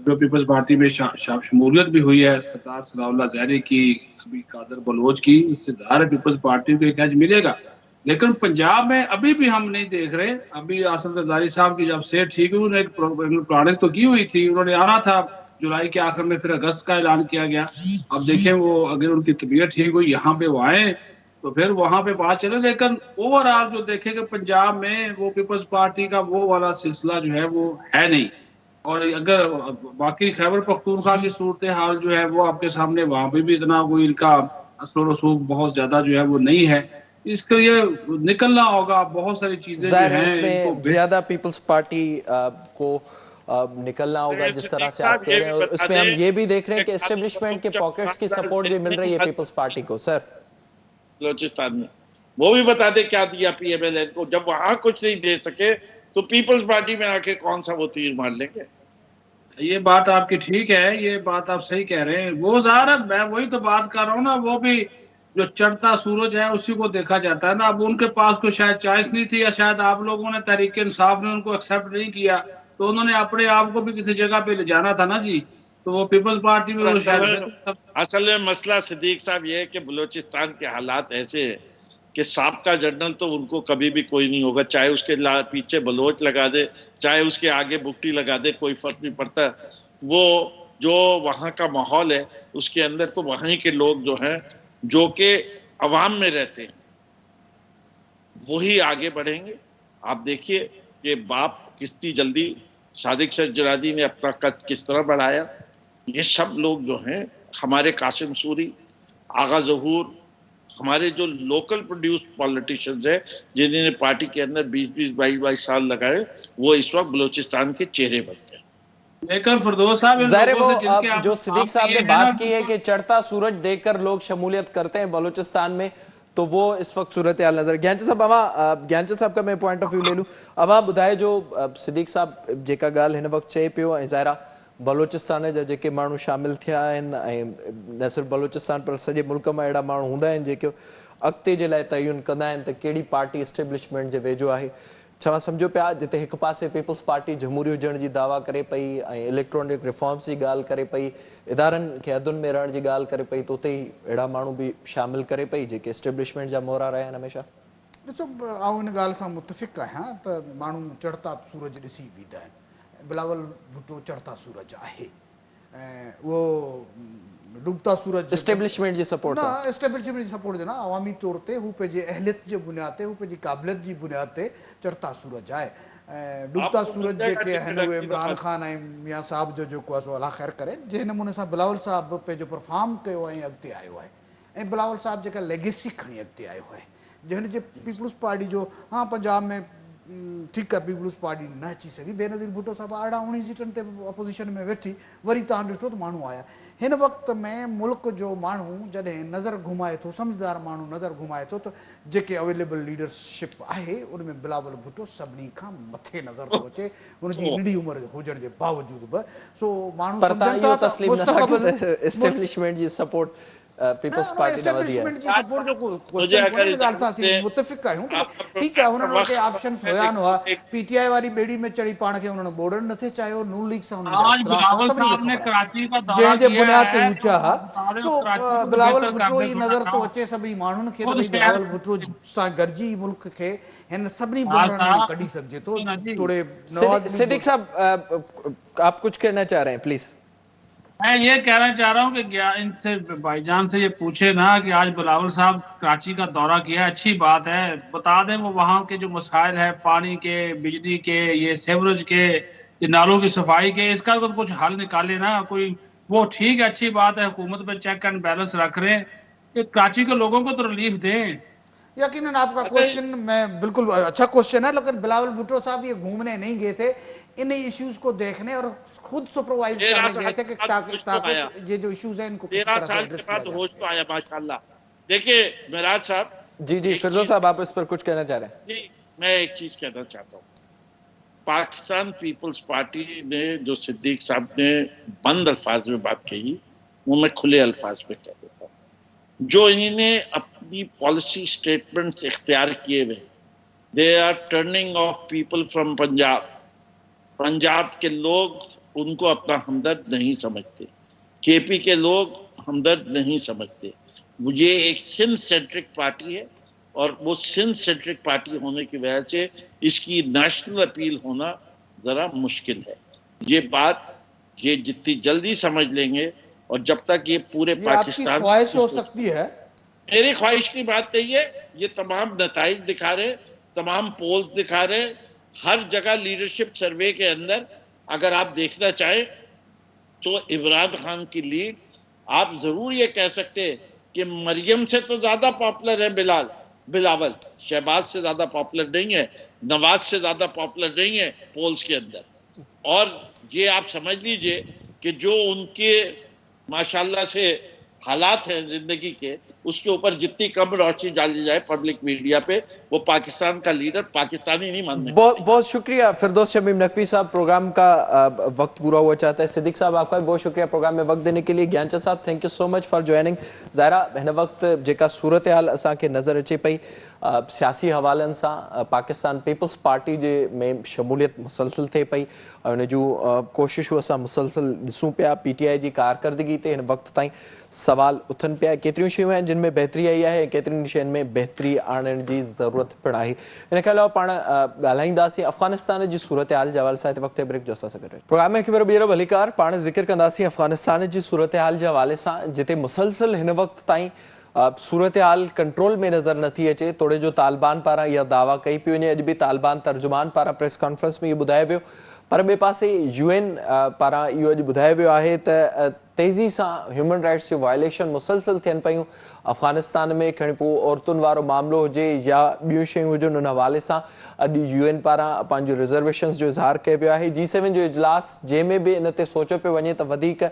[SPEAKER 2] جو پیپلز پارٹی میں شمولیت بھی ہوئی ہے، سردار ثناء اللہ زہری کی، ابھی قادر بلوچ کی، اس سے ظاہر پیپلز پارٹی کو ایک ایج ملے گا. لیکن پنجاب میں ابھی بھی ہم نہیں دیکھ رہے. ابھی آصف زرداری صاحب کی جب صحت ٹھیک ہوئی، انہوں نے ایک پلاننگ تو کی ہوئی تھی، انہوں نے آنا تھا جولائی کے آخر میں، پھر اگست کا اعلان کیا گیا. اب دیکھیں وہ اگر ان کی طبیعت ٹھیک ہوئی یہاں پہ وہ آئیں تو پھر وہاں پہ بات چلے. لیکن اوور آل جو دیکھیں کہ پنجاب میں وہ پیپلز پارٹی کا وہ والا سلسلہ جو ہے وہ ہے نہیں. اور اگر باقی خیبر پختونخوا کی صورتحال جو ہے وہ آپ کے سامنے، وہاں پہ بھی اتنا کوئی ان کا اثر و رسوخ بہت زیادہ جو ہے وہ نہیں ہے. اس کے لیے نکلنا ہوگا، بہت ساری چیزیں جو
[SPEAKER 1] ظاہر ہے
[SPEAKER 2] ہیں
[SPEAKER 1] اس
[SPEAKER 2] ان
[SPEAKER 1] میں
[SPEAKER 2] کو
[SPEAKER 1] زیادہ پیپلز پارٹی کو نکلنا ہوگا جس طرح
[SPEAKER 4] صدیق
[SPEAKER 1] سے آپ
[SPEAKER 4] صاحب
[SPEAKER 1] کہہ
[SPEAKER 4] یہ
[SPEAKER 1] رہے ہیں،
[SPEAKER 4] بھی
[SPEAKER 1] اور
[SPEAKER 4] بتا
[SPEAKER 1] اس میں
[SPEAKER 4] دیں
[SPEAKER 1] ہم یہ بھی دیکھ رہے
[SPEAKER 4] کہ
[SPEAKER 1] ہیں کہ اسٹیبلشمنٹ کے پاکٹس کی سپورٹ بھی مل رہی ہے پیپلز پارٹی کو. سر
[SPEAKER 4] بلوچستان میں وہ بھی بتا دے کیا دیا پی ایم ایل این کو. جب وہاں کچھ نہیں دے سکے تو پیپلز پارٹی میں آ کے کون سا وہ تیر مار لیں گے؟
[SPEAKER 2] یہ بات آپ کی ٹھیک ہے، یہ بات آپ صحیح کہہ رہے ہیں. وہ ظاہر میں وہی تو بات کر رہا ہوں نا، وہ بھی جو چڑھتا سورج ہے اسی کو دیکھا جاتا ہے نا. اب ان کے پاس کوئی شاید چوائس نہیں تھی، یا شاید آپ لوگوں نے تحریک انصاف نے ان کو ایکسیپٹ نہیں کیا، تو انہوں نے اپنے آپ کو بھی کسی جگہ پہ لے جانا تھا نا جی. تو وہ پیپلز پارٹی میں وہ شاید
[SPEAKER 4] اصل میں مسئلہ صدیق صاحب یہ ہے کہ بلوچستان کے حالات ایسے ہیں کہ سابقہ جنرل تو ان کو کبھی بھی کوئی نہیں ہوگا، چاہے اس کے پیچھے بلوچ لگا دے، چاہے اس کے آگے بگٹی لگا دے، کوئی فرق نہیں پڑتا. وہ جو وہاں کا ماحول ہے اس کے اندر تو وہیں کے لوگ جو ہیں جو کہ عوام میں رہتے ہیں وہی آگے بڑھیں گے. آپ دیکھیے کہ باپ کتنی جلدی صادق سرجرادی نے اپنا قد کس طرح بڑھایا. یہ سب لوگ جو ہیں، ہمارے قاسم سوری، آغا ظہور، ہمارے جو لوکل پروڈیوس پالیٹیشنز ہیں جنہوں نے پارٹی کے اندر 20-22 22 سال لگائے، وہ اس وقت بلوچستان کے چہرے بن گئے.
[SPEAKER 2] लेकिन फिरदौस साहब इन
[SPEAKER 1] ज़ाहिर है
[SPEAKER 2] लोगों
[SPEAKER 1] वो
[SPEAKER 2] से जिनके
[SPEAKER 1] अब
[SPEAKER 2] आप
[SPEAKER 1] जो सिद्दीक
[SPEAKER 2] सामने
[SPEAKER 1] साहब
[SPEAKER 2] ये
[SPEAKER 1] ने
[SPEAKER 2] है ना
[SPEAKER 1] बात की है कि चढ़ता सूरज देखकर लोग शमूलियत करते हैं बलूचिस्तान में, तो वो इस वक्त सूरत हाल नज़र ज्ञानचंद साहब ज्ञानचंद साहब का मैं पॉइंट ऑफ व्यू ले लूँ अवां ॿुधाए जो सिद्दीक साहब जेका ॻाल्हि हिन वक़्तु चए पियो ऐं ज़ाहिर आहे बलूचिस्तान जा जेके माण्हू शामिल थिया आहिनि ऐं न सिर्फ़ु बलूचिस्तान पर सॼे मुल्क मां अहिड़ा माण्हू हूंदा आहिनि जेके अॻिते जे लाइ तयन कंदा आहिनि त कहिड़ी पार्टी इस्टेब्लिशमेंट जे वेझो आहे। छा सम्झो पिया जिते हिकु पासे पीपल्स पार्टी जमहूरी हुजण जी दावा करे पई ऐं इलेक्ट्रॉनिक रिफॉर्म्स जी ॻाल्हि करे पई, इदारनि खे हदुनि में रहण जी ॻाल्हि करे पई, त उते ई अहिड़ा माण्हू बि शामिल करे पई जेके इस्टेब्लिशमेंट जा मोहरा रहिया आहिनि हमेशह।
[SPEAKER 3] ॾिसो आउं इन ॻाल्हि सां मुतफ़िक़ आहियां त माण्हू चढ़ता सूरज ॾिसी वेंदा आहिनि। बिलावल भुट्टो चढ़ता सूरज आहे ऐं उहो डूबता सूरज
[SPEAKER 1] इस्टेब्लिशमेंट जी सपोर्ट सां
[SPEAKER 3] न एस्टेब्लिशमेंट जी सपोर्ट जे न अवामी तौर ते हू पंहिंजे अहलियत जे बुनियाद ते हू पंहिंजी क़ाबिलियत जी बुनियाद ते चढ़ता सूरज आहे ऐं डूबता सूरज जेके आहिनि उहे इमरान ख़ान ऐं मियां साहब जो जेको आहे सो अलाह ख़ैर करे जंहिं नमूने सां बिलावल साहब पंहिंजो परफॉर्म कयो ऐं अॻिते आयो आहे ऐं बिलावल साहब जेका लेगेसी खणी अॻिते आयो आहे जंहिं जे पीपल्स पार्टी जो हाँ पंजाब में ठीकु आहे पीपल्स पार्टी न अची सघी बेनज़ीर भुट्टो साहब 18-19 सीटनि ते अपोज़िशन में वेठी वरी तव्हां ॾिठो त माण्हू आया हिन वक़्त में मुल्क जो माण्हू जॾहिं नज़र घुमाए थो सम्झदार माण्हू नज़र घुमाए थो त जेके अवेलेबल लीडरशिप आहे उन में बिलावल भुट्टो सभिनी खां मथे नज़र थो अचे उनजी नंढी उमिरि हुजण जे बावजूदि बि सो माण्हू
[SPEAKER 1] पर तव्हां
[SPEAKER 3] सम्झनि
[SPEAKER 1] इहो
[SPEAKER 3] था त
[SPEAKER 1] तस्लीम नथा कयो त इस्टेब्लिशमेंट जी सपोर्ट पीपल्स पार्टी न वधी आहे।
[SPEAKER 3] एस्टेब्लिशमेंट जी सपोर्ट जो
[SPEAKER 4] मुझे
[SPEAKER 3] क्वेश्चन कोन्हे
[SPEAKER 4] अगर
[SPEAKER 3] इन ॻाल्हि सां
[SPEAKER 4] इजाज़त
[SPEAKER 3] असीं
[SPEAKER 4] दें,
[SPEAKER 3] मुतफ़िक़ आहियूं त
[SPEAKER 4] आपका
[SPEAKER 3] ठीकु आहे हुननि वटि
[SPEAKER 4] वक्त
[SPEAKER 3] ऑप्शन्स
[SPEAKER 4] मैं
[SPEAKER 3] हुया न हुआ
[SPEAKER 4] एक
[SPEAKER 3] पीटीआई वारी ॿेड़ी में चढ़ी पाण खे हुननि बोर्डर नथे चाहियो नून लीग सां हुननि जा
[SPEAKER 2] आज
[SPEAKER 3] इख़्तिलाफ़ हुआ
[SPEAKER 2] बिलावल
[SPEAKER 3] सभिनी खे
[SPEAKER 2] साहब ने
[SPEAKER 3] ख़बर
[SPEAKER 2] कराची का
[SPEAKER 3] आहे
[SPEAKER 2] दौरा
[SPEAKER 3] जंहिं जे
[SPEAKER 2] किया
[SPEAKER 3] बुनियाद ते
[SPEAKER 2] है
[SPEAKER 3] हू
[SPEAKER 2] तो
[SPEAKER 3] थिया हा
[SPEAKER 2] बता रहे हो
[SPEAKER 3] सो
[SPEAKER 2] कराची को
[SPEAKER 3] बिलावल
[SPEAKER 2] बेहतर
[SPEAKER 3] भुट्टो
[SPEAKER 2] करने
[SPEAKER 3] ई
[SPEAKER 2] थोड़ा
[SPEAKER 3] नज़र थो
[SPEAKER 2] जाओ।
[SPEAKER 3] अचे सभिनी माण्हुनि खे त
[SPEAKER 2] खुद
[SPEAKER 3] भई
[SPEAKER 2] शहर
[SPEAKER 3] बिलावल भुट्टो सां गॾिजी मुल्क खे हिन सभिनी
[SPEAKER 2] हाँ
[SPEAKER 3] बहिरनि मां कढी
[SPEAKER 2] साहब
[SPEAKER 3] सघिजे थो
[SPEAKER 2] जी।
[SPEAKER 3] थोरे नवाज़
[SPEAKER 1] सिद्दीक साहब आप कुछ कहना चाह रहे हैं प्लीज।
[SPEAKER 2] मैं ये कहना चाह रहा हूँ कि इनसे भाईजान से ये पूछे ना कि आज बिलावल साहब कराची का दौरा किया अच्छी बात है बता दें वो वहाँ के जो मसाइल है पानी के बिजली के ये सेवरेज के ये नालों की सफाई के इसका तो कुछ हल निकाले ना कोई वो ठीक है अच्छी बात है हुकूमत पे चेक एंड बैलेंस रख रहे हैं कि कराची के लोगों को तो रिलीफ दें।
[SPEAKER 3] यकीनन आपका
[SPEAKER 4] अगर
[SPEAKER 3] क्वेश्चन मैं बिल्कुल अच्छा क्वेश्चन है लेकिन बिलावल भुट्टो साहब ये घूमने नहीं गए थे इन इश्यूज को देखने और खुद सुपरवाइज
[SPEAKER 4] 13
[SPEAKER 3] करने गए
[SPEAKER 4] साल
[SPEAKER 3] थे
[SPEAKER 4] के
[SPEAKER 3] कि
[SPEAKER 4] बाद होश तो
[SPEAKER 3] ताकि
[SPEAKER 4] आया
[SPEAKER 3] ये जो इश्यूज हैं इनको किसी
[SPEAKER 4] 13
[SPEAKER 3] तरह से
[SPEAKER 4] साल के
[SPEAKER 3] एड्रेस किया
[SPEAKER 4] बाद
[SPEAKER 3] जा
[SPEAKER 4] होश
[SPEAKER 3] सके।
[SPEAKER 4] तो आया माशाल्लाह। देखिए मेराज साहब
[SPEAKER 1] जी जी
[SPEAKER 4] एक
[SPEAKER 1] फिरदौस
[SPEAKER 4] चीज
[SPEAKER 1] साहब आप इस पर कुछ कहना चाह रहे हैं।
[SPEAKER 4] जी मैं एक चीज कहना चाहता हूँ पाकिस्तान पीपल्स पार्टी ने जो सिद्दीक साहब ने बंद अल्फाज में बात कही वो मैं खुले अल्फाज में कह देता हूँ जो इन्होंने अपनी पॉलिसी स्टेटमेंट्स इख्तियार किए हुए they are turning off people from Punjab Punjab के लोग उनको अपना हमदर्द नहीं समझते केपी के लोग हमदर्द नहीं समझते ये एक सिंध सेंट्रिक पार्टी है और वो सिंध सेंट्रिक पार्टी होने की वजह से इसकी नेशनल अपील होना ज़रा मुश्किल है ये बात ये जितनी जल्दी समझ लेंगे और जब तक ये पूरे
[SPEAKER 3] ये आपकी
[SPEAKER 4] पाकिस्तान
[SPEAKER 3] ख्वाहिश हो सकती है
[SPEAKER 4] मेरी ख्वाहिश की बात नहीं है ये तमाम नताइज दिखा रहे तमाम पोल्स दिखा रहे हर जगह लीडरशिप सर्वे के अंदर अगर आप देखना चाहें तो इमरान खान की लीड आप जरूर ये कह सकते हैं कि मरियम से तो ज्यादा पॉपुलर है बिलावल शहबाज से ज्यादा पॉपुलर नहीं है नवाज से ज्यादा पॉपुलर नहीं है पोल्स के अंदर और ये आप समझ लीजिए कि जो उनके माशाल्लाह से हालात हैं जिंदगी के उसके ऊपर जितनी कम रोशनी डाली जाए पब्लिक मीडिया पे वो पाकिस्तान का लीडर पाकिस्तानी नहीं मानने
[SPEAKER 1] बहुत बहुत शुक्रिया फिरदौस शमीम नकवी साहब प्रोग्राम का वक्त पूरा हुआ चाहता है। सिद्दीक साहब आपका भी बहुत शुक्रिया प्रोग्राम में वक्त देने के लिए। ज्ञानचंद साहब thank you so much for joining. ज़ाहिरा हिन वक्त जेका सूरत हाल असांखे नज़र अचे पई सियासी हवालनि सां पाकिस्तान पीपल्स पार्टी जे में शमूलियत मुसलसिल थिए पई ऐं उन जूं कोशिशूं असां मुसलसिल ॾिसूं पिया पीटीआई जी कारकर्दगी ते हिन वक़्त ताईं सवाल उथनि पिया केतिरियूं शयूं आहिनि जिन में बहितरी आई आहे केतिरियुनि शयुनि में बहितरी आणण जी ज़रूरत पिणु आहे। इन खां अलावा पाण ॻाल्हाईंदासीं अफ़गानिस्तान जी सूरत हाल जे हवाले सां हिते वक़्तु ब्रेक जो असां सां गॾु प्रोग्राम में हिकु भेरो ॿीहर भलीकार पाण ज़िक्र कंदासीं अफ़गानिस्तान जी सूरत हाल जे हवाले सां जिते मुसलसिल हिन वक़्त ताईं सूरत हाल कंट्रोल में नज़र नथी अचे तोड़े जो तालिबान पारां इहा दावा कई पई वञे अॼु बि तालिबान तर्जुमान पारां प्रेस कॉन्फ्रेंस में इहो ॿुधायो वियो पर ॿिए पासे UN पारां इहो अॼु ॿुधायो वियो आहे त तेज़ी सां ह्यूमन राइट्स जी वायलेशन मुसलसल थियनि पियूं अफ़गानिस्तान में, खणी पोइ औरतुनि वारो मामिलो हुजे या ॿियूं शयूं हुजनि, उन हवाले सां अॼु UN पारां पंहिंजो रिज़र्वेशन्स जो इज़हार कयो वियो आहे। G7 जो इजलास जंहिंमें बि इन ते सोचियो पियो वञे त वधीक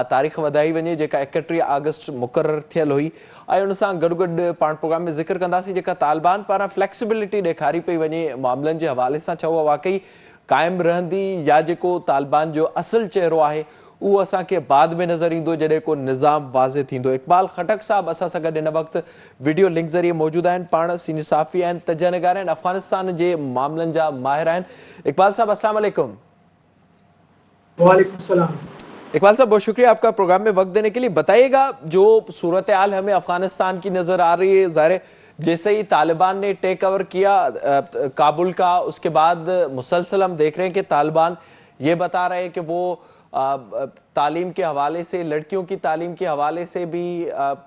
[SPEAKER 1] तारीख़ वधाई वञे, जेका 31 अगस्त मुक़ररु थियल हुई। ऐं उन सां गॾु गॾु पाण प्रोग्राम में ज़िक्र कंदासीं जेका तालिबान पारां फ्लेक्सिबिलिटी ॾेखारी पई वञे मामलनि जे हवाले सां, छा उहा वाकई क़ाइमु रहंदी या जेको तालिबान जो असुलु चहिरो आहे उहो असांखे बाद में नज़र ईंदो जॾहिं को निज़ाम वाज़े थींदो। इक़बाल खटक साहब असां सां गॾु हिन वक़्तु वीडियो लिंक ज़रिए मौजूदु आहिनि। पाण सीनियर साफ़ी आहिनि, तजनिगार आहिनि, अफ़गानिस्तान जे मामलनि जा माहिर आहिनि। इक़बाल साहब अस्सलाम वालेकुम।
[SPEAKER 5] वालेकुम सलाम।
[SPEAKER 1] इकबाल साहब बहुत शुक्रिया आपका प्रोग्राम में वक्त देने के लिए। बताइएगा जो सूरत हाल हमें अफगानिस्तान की नज़र आ रही है, ज़ाहिर जैसे ही तालिबान ने टेक ओवर किया काबुल का, उसके बाद मुसलसल हम देख रहे हैं कि तालिबान ये बता रहे हैं कि वो तालीम के हवाले से, लड़कियों की तालीम के हवाले से भी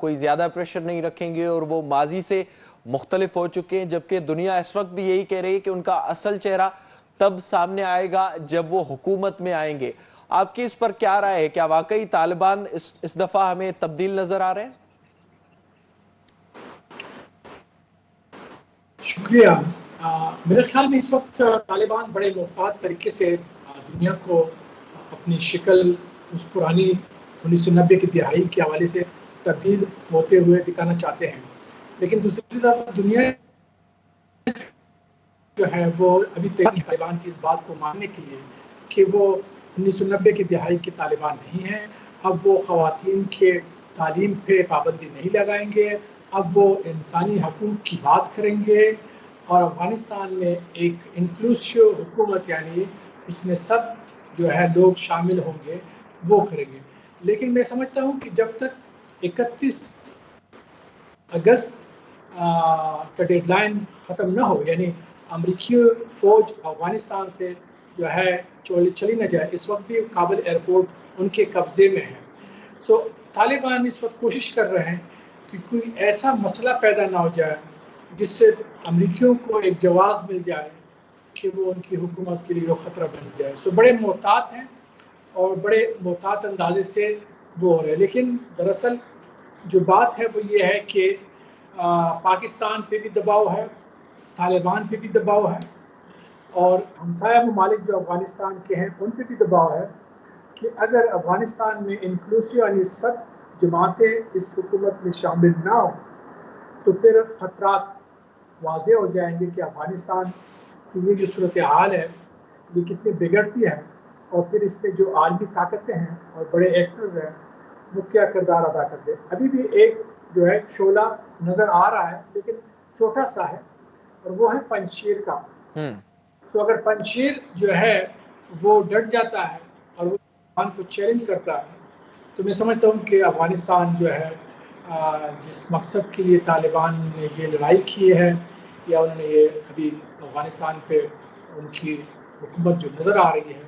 [SPEAKER 1] कोई ज़्यादा प्रेशर नहीं रखेंगे और वो माजी से मुख्तलिफ हो चुके हैं, जबकि दुनिया इस वक्त भी यही कह रही है कि उनका असल चेहरा तब सामने आएगा जब वो हुकूमत में आएंगे। आपकी इस पर क्या राय है? क्या वाकई तालिबान इस दफा हमें तब्दील नजर आ रहे हैं?
[SPEAKER 5] शुक्रिया। मेरे ख्याल में इस वक्त तालिबान बड़े मुख्तात तरीके से दुनिया को अपनी शक्ल उस पुरानी 1990 की दिहाई के हवाले से तब्दील होते हुए दिखाना चाहते हैं, लेकिन दूसरी तरफ दुनिया जो है वो अभी तक तालिबान की इस बात को मानने के लिए कि वो 1990 की दिहाई के तालिबान नहीं है। अब वो ख़वातीन के तालीम पे पाबंदी नहीं लगाएंगे, अब वो इंसानी हकूक़ की बात करेंगे और अफ़गानिस्तान में एक इंक्लूसिव हुकूमत, यानी उसमें सब जो है लोग शामिल होंगे, वो करेंगे। लेकिन मैं समझता हूँ कि जब तक 31 अगस्त का डेडलाइन ख़त्म ना हो, यानी अमरीकी फ़ौज अफ़गानिस्तान से जो है चली न जाए, इस वक्त भी काबुल एयरपोर्ट उनके कब्ज़े में है। सो तालिबान इस वक्त कोशिश कर रहे हैं कि कोई ऐसा मसला पैदा ना हो जाए जिससे अमरीकियों को एक जवाज़ मिल जाए कि वो उनकी हुकूमत के लिए वो ख़तरा बन जाए। सो बड़े मोहतात हैं और बड़े मोहतात अंदाजे से वो हो रहे हैं। लेकिन दरअसल जो बात है वो ये है कि पाकिस्तान पे भी दबाव है, तालिबान पे भी दबाव है और हमसाया ममालिक जो अफ़गानिस्तान के हैं उन पे भी दबाव है कि अगर अफ़गानिस्तान में इंक्लूसिव यानी सब जमातें इस हुकूमत में शामिल ना हो तो फिर ख़तरात वाज़े हो जाएंगे कि अफ़गानिस्तान की ये जो सूरत हाल है ये कितनी बिगड़ती है और फिर इसमें जो आलमी ताकतें हैं और बड़े एक्टर्स हैं वो क्या किरदार अदा करते हैं। अभी भी एक जो है शोला नज़र आ रहा है लेकिन छोटा सा है और वो है पंजशीर का। तो अगर पंजशीर जो है वो डट जाता है और वो तालिबान को चैलेंज करता है तो मैं समझता हूँ कि अफ़गानिस्तान जो है जिस मकसद के लिए तालिबान ने ये लड़ाई की है या उन्होंने ये अभी अफ़गानिस्तान पे उनकी हुकूमत जो नज़र आ रही है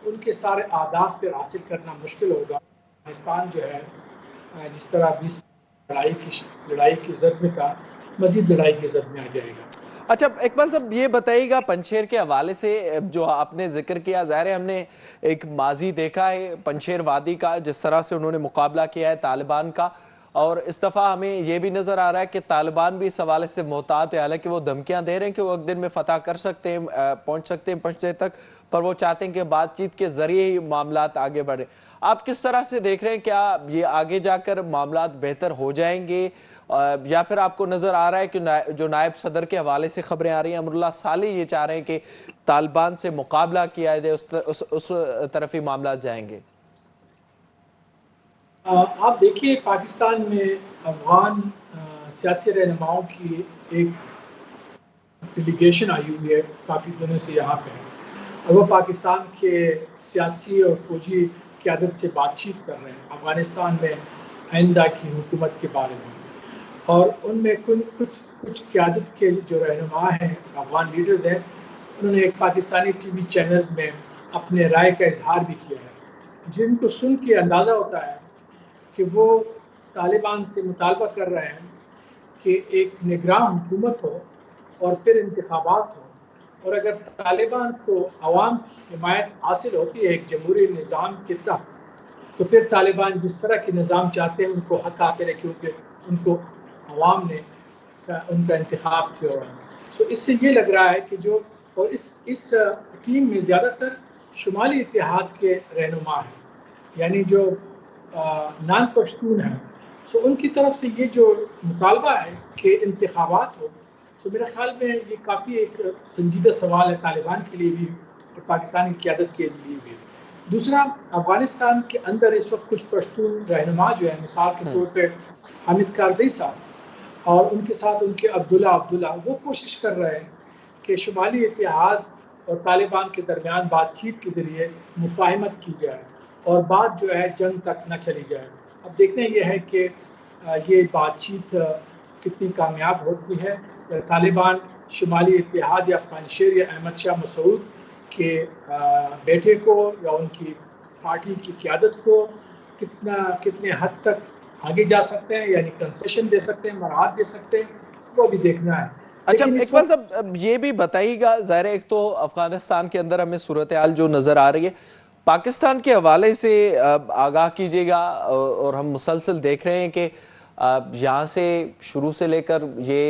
[SPEAKER 5] उनके सारे आदाब पर हासिल करना मुश्किल होगा। अफ़गानिस्तान जो है जिस तरह 20 लड़ाई की जद में था, मज़ीद लड़ाई की जद में आ जाएगा।
[SPEAKER 1] अच्छा इकबाल साहब ये बताइएगा, पंजशेर के हवाले से जो आपने जिक्र किया, ज़ाहिर है हमने एक माजी देखा है पंजशेर वादी का, जिस तरह से उन्होंने मुकाबला किया है तालिबान का, और इस दफ़ा हमें ये भी नज़र आ रहा है कि तालिबान भी इस हवाले से मोहतात है। हालांकि वो धमकियां दे रहे हैं कि वो एक दिन में फतह कर सकते हैं, पहुँच सकते हैं पंजशेर तक, पर वो चाहते हैं कि बातचीत के ज़रिए ही मामलात आगे बढ़े। आप किस तरह से देख रहे हैं, क्या ये आगे जाकर मामलात बेहतर हो जाएंगे या फिर आपको नज़र आ रहा है कि जो नायब सदर के हवाले से खबरें आ रही हैं, अमरुल्लाह साली ये चाह रहे हैं कि तालिबान से मुकाबला किया जाए, उस तरफ ही मामलात जाएंगे?
[SPEAKER 5] आप देखिए पाकिस्तान में अफगान सियासी रहनुमाओं की एक डेलीगेशन आई हुई है काफ़ी दिनों से यहाँ पे, और वो पाकिस्तान के सियासी और फौजी क़यादत से बातचीत कर रहे हैं अफ़गानिस्तान में आइंदा की हुकूमत के बारे में। और उनमें कुछ क़यादत के जो रहनुमा हैं, अफ़गान लीडर्स हैं, उन्होंने एक पाकिस्तानी टीवी चैनल्स में अपने राय का इजहार भी किया है, जिनको सुन के अंदाज़ा होता है कि वो तालिबान से मुतालबा कर रहे हैं कि एक निगरान हुकूमत हो और फिर इंतखाबात हो, और अगर तालिबान को अवाम की हिमायत हासिल होती है एक जमहूरी निज़ाम के तहत, तो फिर तालिबान जिस तरह के निज़ाम चाहते हैं उनको हक हासिल है, क्योंकि उनको अवाम ने उनका इंतखाब किया हुआ है। तो इससे ये लग रहा है कि जो और इस टीम में ज़्यादातर शुमाली इत्तेहाद के रहनुमा हैं, यानी जो नान पश्तून हैं। तो उनकी तरफ से ये जो मुतालबा है कि इंतखाबात हो, तो मेरे ख्याल में ये काफ़ी एक संजीदा सवाल है तालिबान के लिए भी और पाकिस्तान की क़यादत के लिए भी। दूसरा, अफ़गानिस्तान के अंदर इस वक्त कुछ पश्तून रहनुमा जो है, मिसाल के तौर पे हामिद कारज़ई साहब और उनके साथ उनके अब्दुल्ला, वो कोशिश कर रहे हैं कि शुमाली इत्तेहाद और तालिबान के दरमियान बातचीत के ज़रिए मुफाहमत की जाए और बात जो है जंग तक न चली जाए। अब देखना ये है कि ये बातचीत कितनी कामयाब होती है, या तालिबान शुमाली इत्तेहाद या पानशेर या अहमद शाह मसूद के बेटे को या उनकी पार्टी की क़यादत को कितने हद तक आगे जा सकते हैं, यानी कंसेशन दे सकते हैं, मराहत दे सकते हैं, वो भी देखना है।
[SPEAKER 1] अच्छा, इकबाल साहब ये भी बताइएगा, ज़ाहिर एक तो अफगानिस्तान के अंदर हमें सूरत हाल जो नज़र आ रही है, पाकिस्तान के हवाले से आगाह कीजिएगा। और हम मुसलसल देख रहे हैं कि यहाँ से शुरू से लेकर ये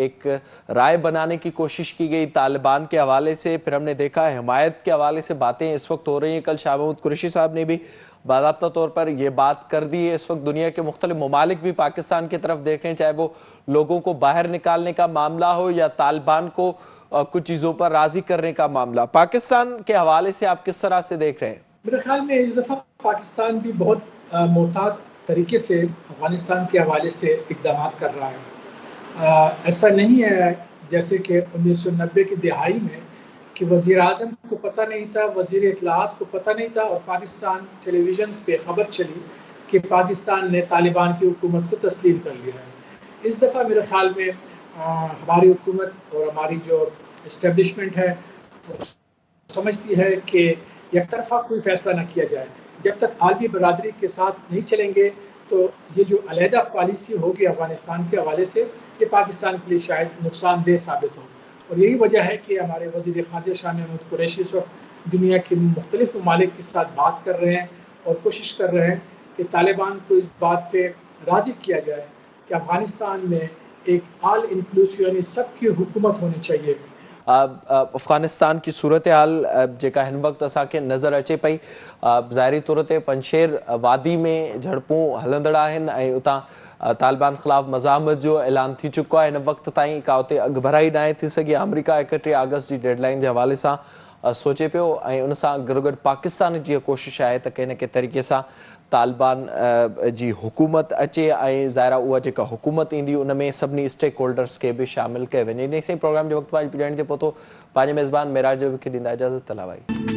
[SPEAKER 1] एक राय बनाने की कोशिश की गई तालिबान के हवाले से, फिर हमने देखा हिमायत के हवाले से बातें इस वक्त हो रही हैं। कल शाह महमूद कुरैशी साहब ने भी बाज़ाब्ता तौर पर ये बात कर दी है। इस वक्त दुनिया के मुख्तलिफ ममालिक भी पाकिस्तान की तरफ देख रहे हैं, चाहे वो लोगों को बाहर निकालने का मामला हो या तालिबान को कुछ चीज़ों पर राज़ी करने का मामला। पाकिस्तान के हवाले से आप किस तरह से देख रहे हैं?
[SPEAKER 5] मेरे ख्याल में इस दफ़ा पाकिस्तान भी बहुत मोहतात तरीके से अफ़गानिस्तान के हवाले से इक़दाम कर रहा है। ऐसा नहीं है जैसे कि 1990 की दिहाई में कि वज़ीर आज़म को पता नहीं था, वज़ीर इत्तलाआत को पता नहीं था और पाकिस्तान टेलीविज़न पे ख़बर चली कि पाकिस्तान ने तालिबान की हुकूमत को तस्लीम कर लिया है। इस दफ़ा मेरे ख्याल में हमारी हुकूमत और हमारी जो इस्टेब्लिशमेंट है वो समझती है कि एक तरफा कोई फ़ैसला न किया जाए। जब तक आलमी बरादरी के साथ नहीं चलेंगे तो ये जो अलहदा पॉलिसी होगी अफ़गानिस्तान के हवाले से, ये पाकिस्तान के लिए शायद नुकसानदेह साबित हो। और यही वजह है कि हमारे वज़ीर ख़ारजा शाह महमूद कुरैशी इस वक्त दुनिया के मुख्तलिफ ममालिक के साथ बात कर रहे हैं और कोशिश कर रहे हैं कि तालिबान को इस बात पे राज़ी किया जाए कि अफ़गानिस्तान में एक आल इंक्लूसिव यानी सबकी हुकूमत होनी चाहिए।
[SPEAKER 1] अफ़गानिस्तान की सूरत हाल जेका हिन वक्त असांखे नज़र अचे पई, ज़ाहिरी तौर ते पंजशेर वादी में झड़पूं हलंदड़ आहिनि ऐं उतां तालिबान ख़िलाफ़ मज़ामत जो ऐलान थी चुको आहे। हिन वक्त ताईं का उते अॻुभराई नाहे थी सघी। अमेरिका 31 अगस्त जी डेडलाइन जे हवाले सां सोचे पियो ऐं उन सां गॾोगॾु पाकिस्तान जी कोशिश आहे त कंहिं न कंहिं तरीक़े सां तालिबान जी हुकूमत अचे ऐं ज़ाहिरा उहा जेका हुकूमत ईंदी उन में सभिनी स्टेक होल्डर्स खे बि शामिल कयो वञे। इन सां प्रोग्राम जे वक़्तु पाण ॼाण ते पहुतो पंहिंजे मेज़बान मेराज खे ॾींदा इजाज़त। तलावाई।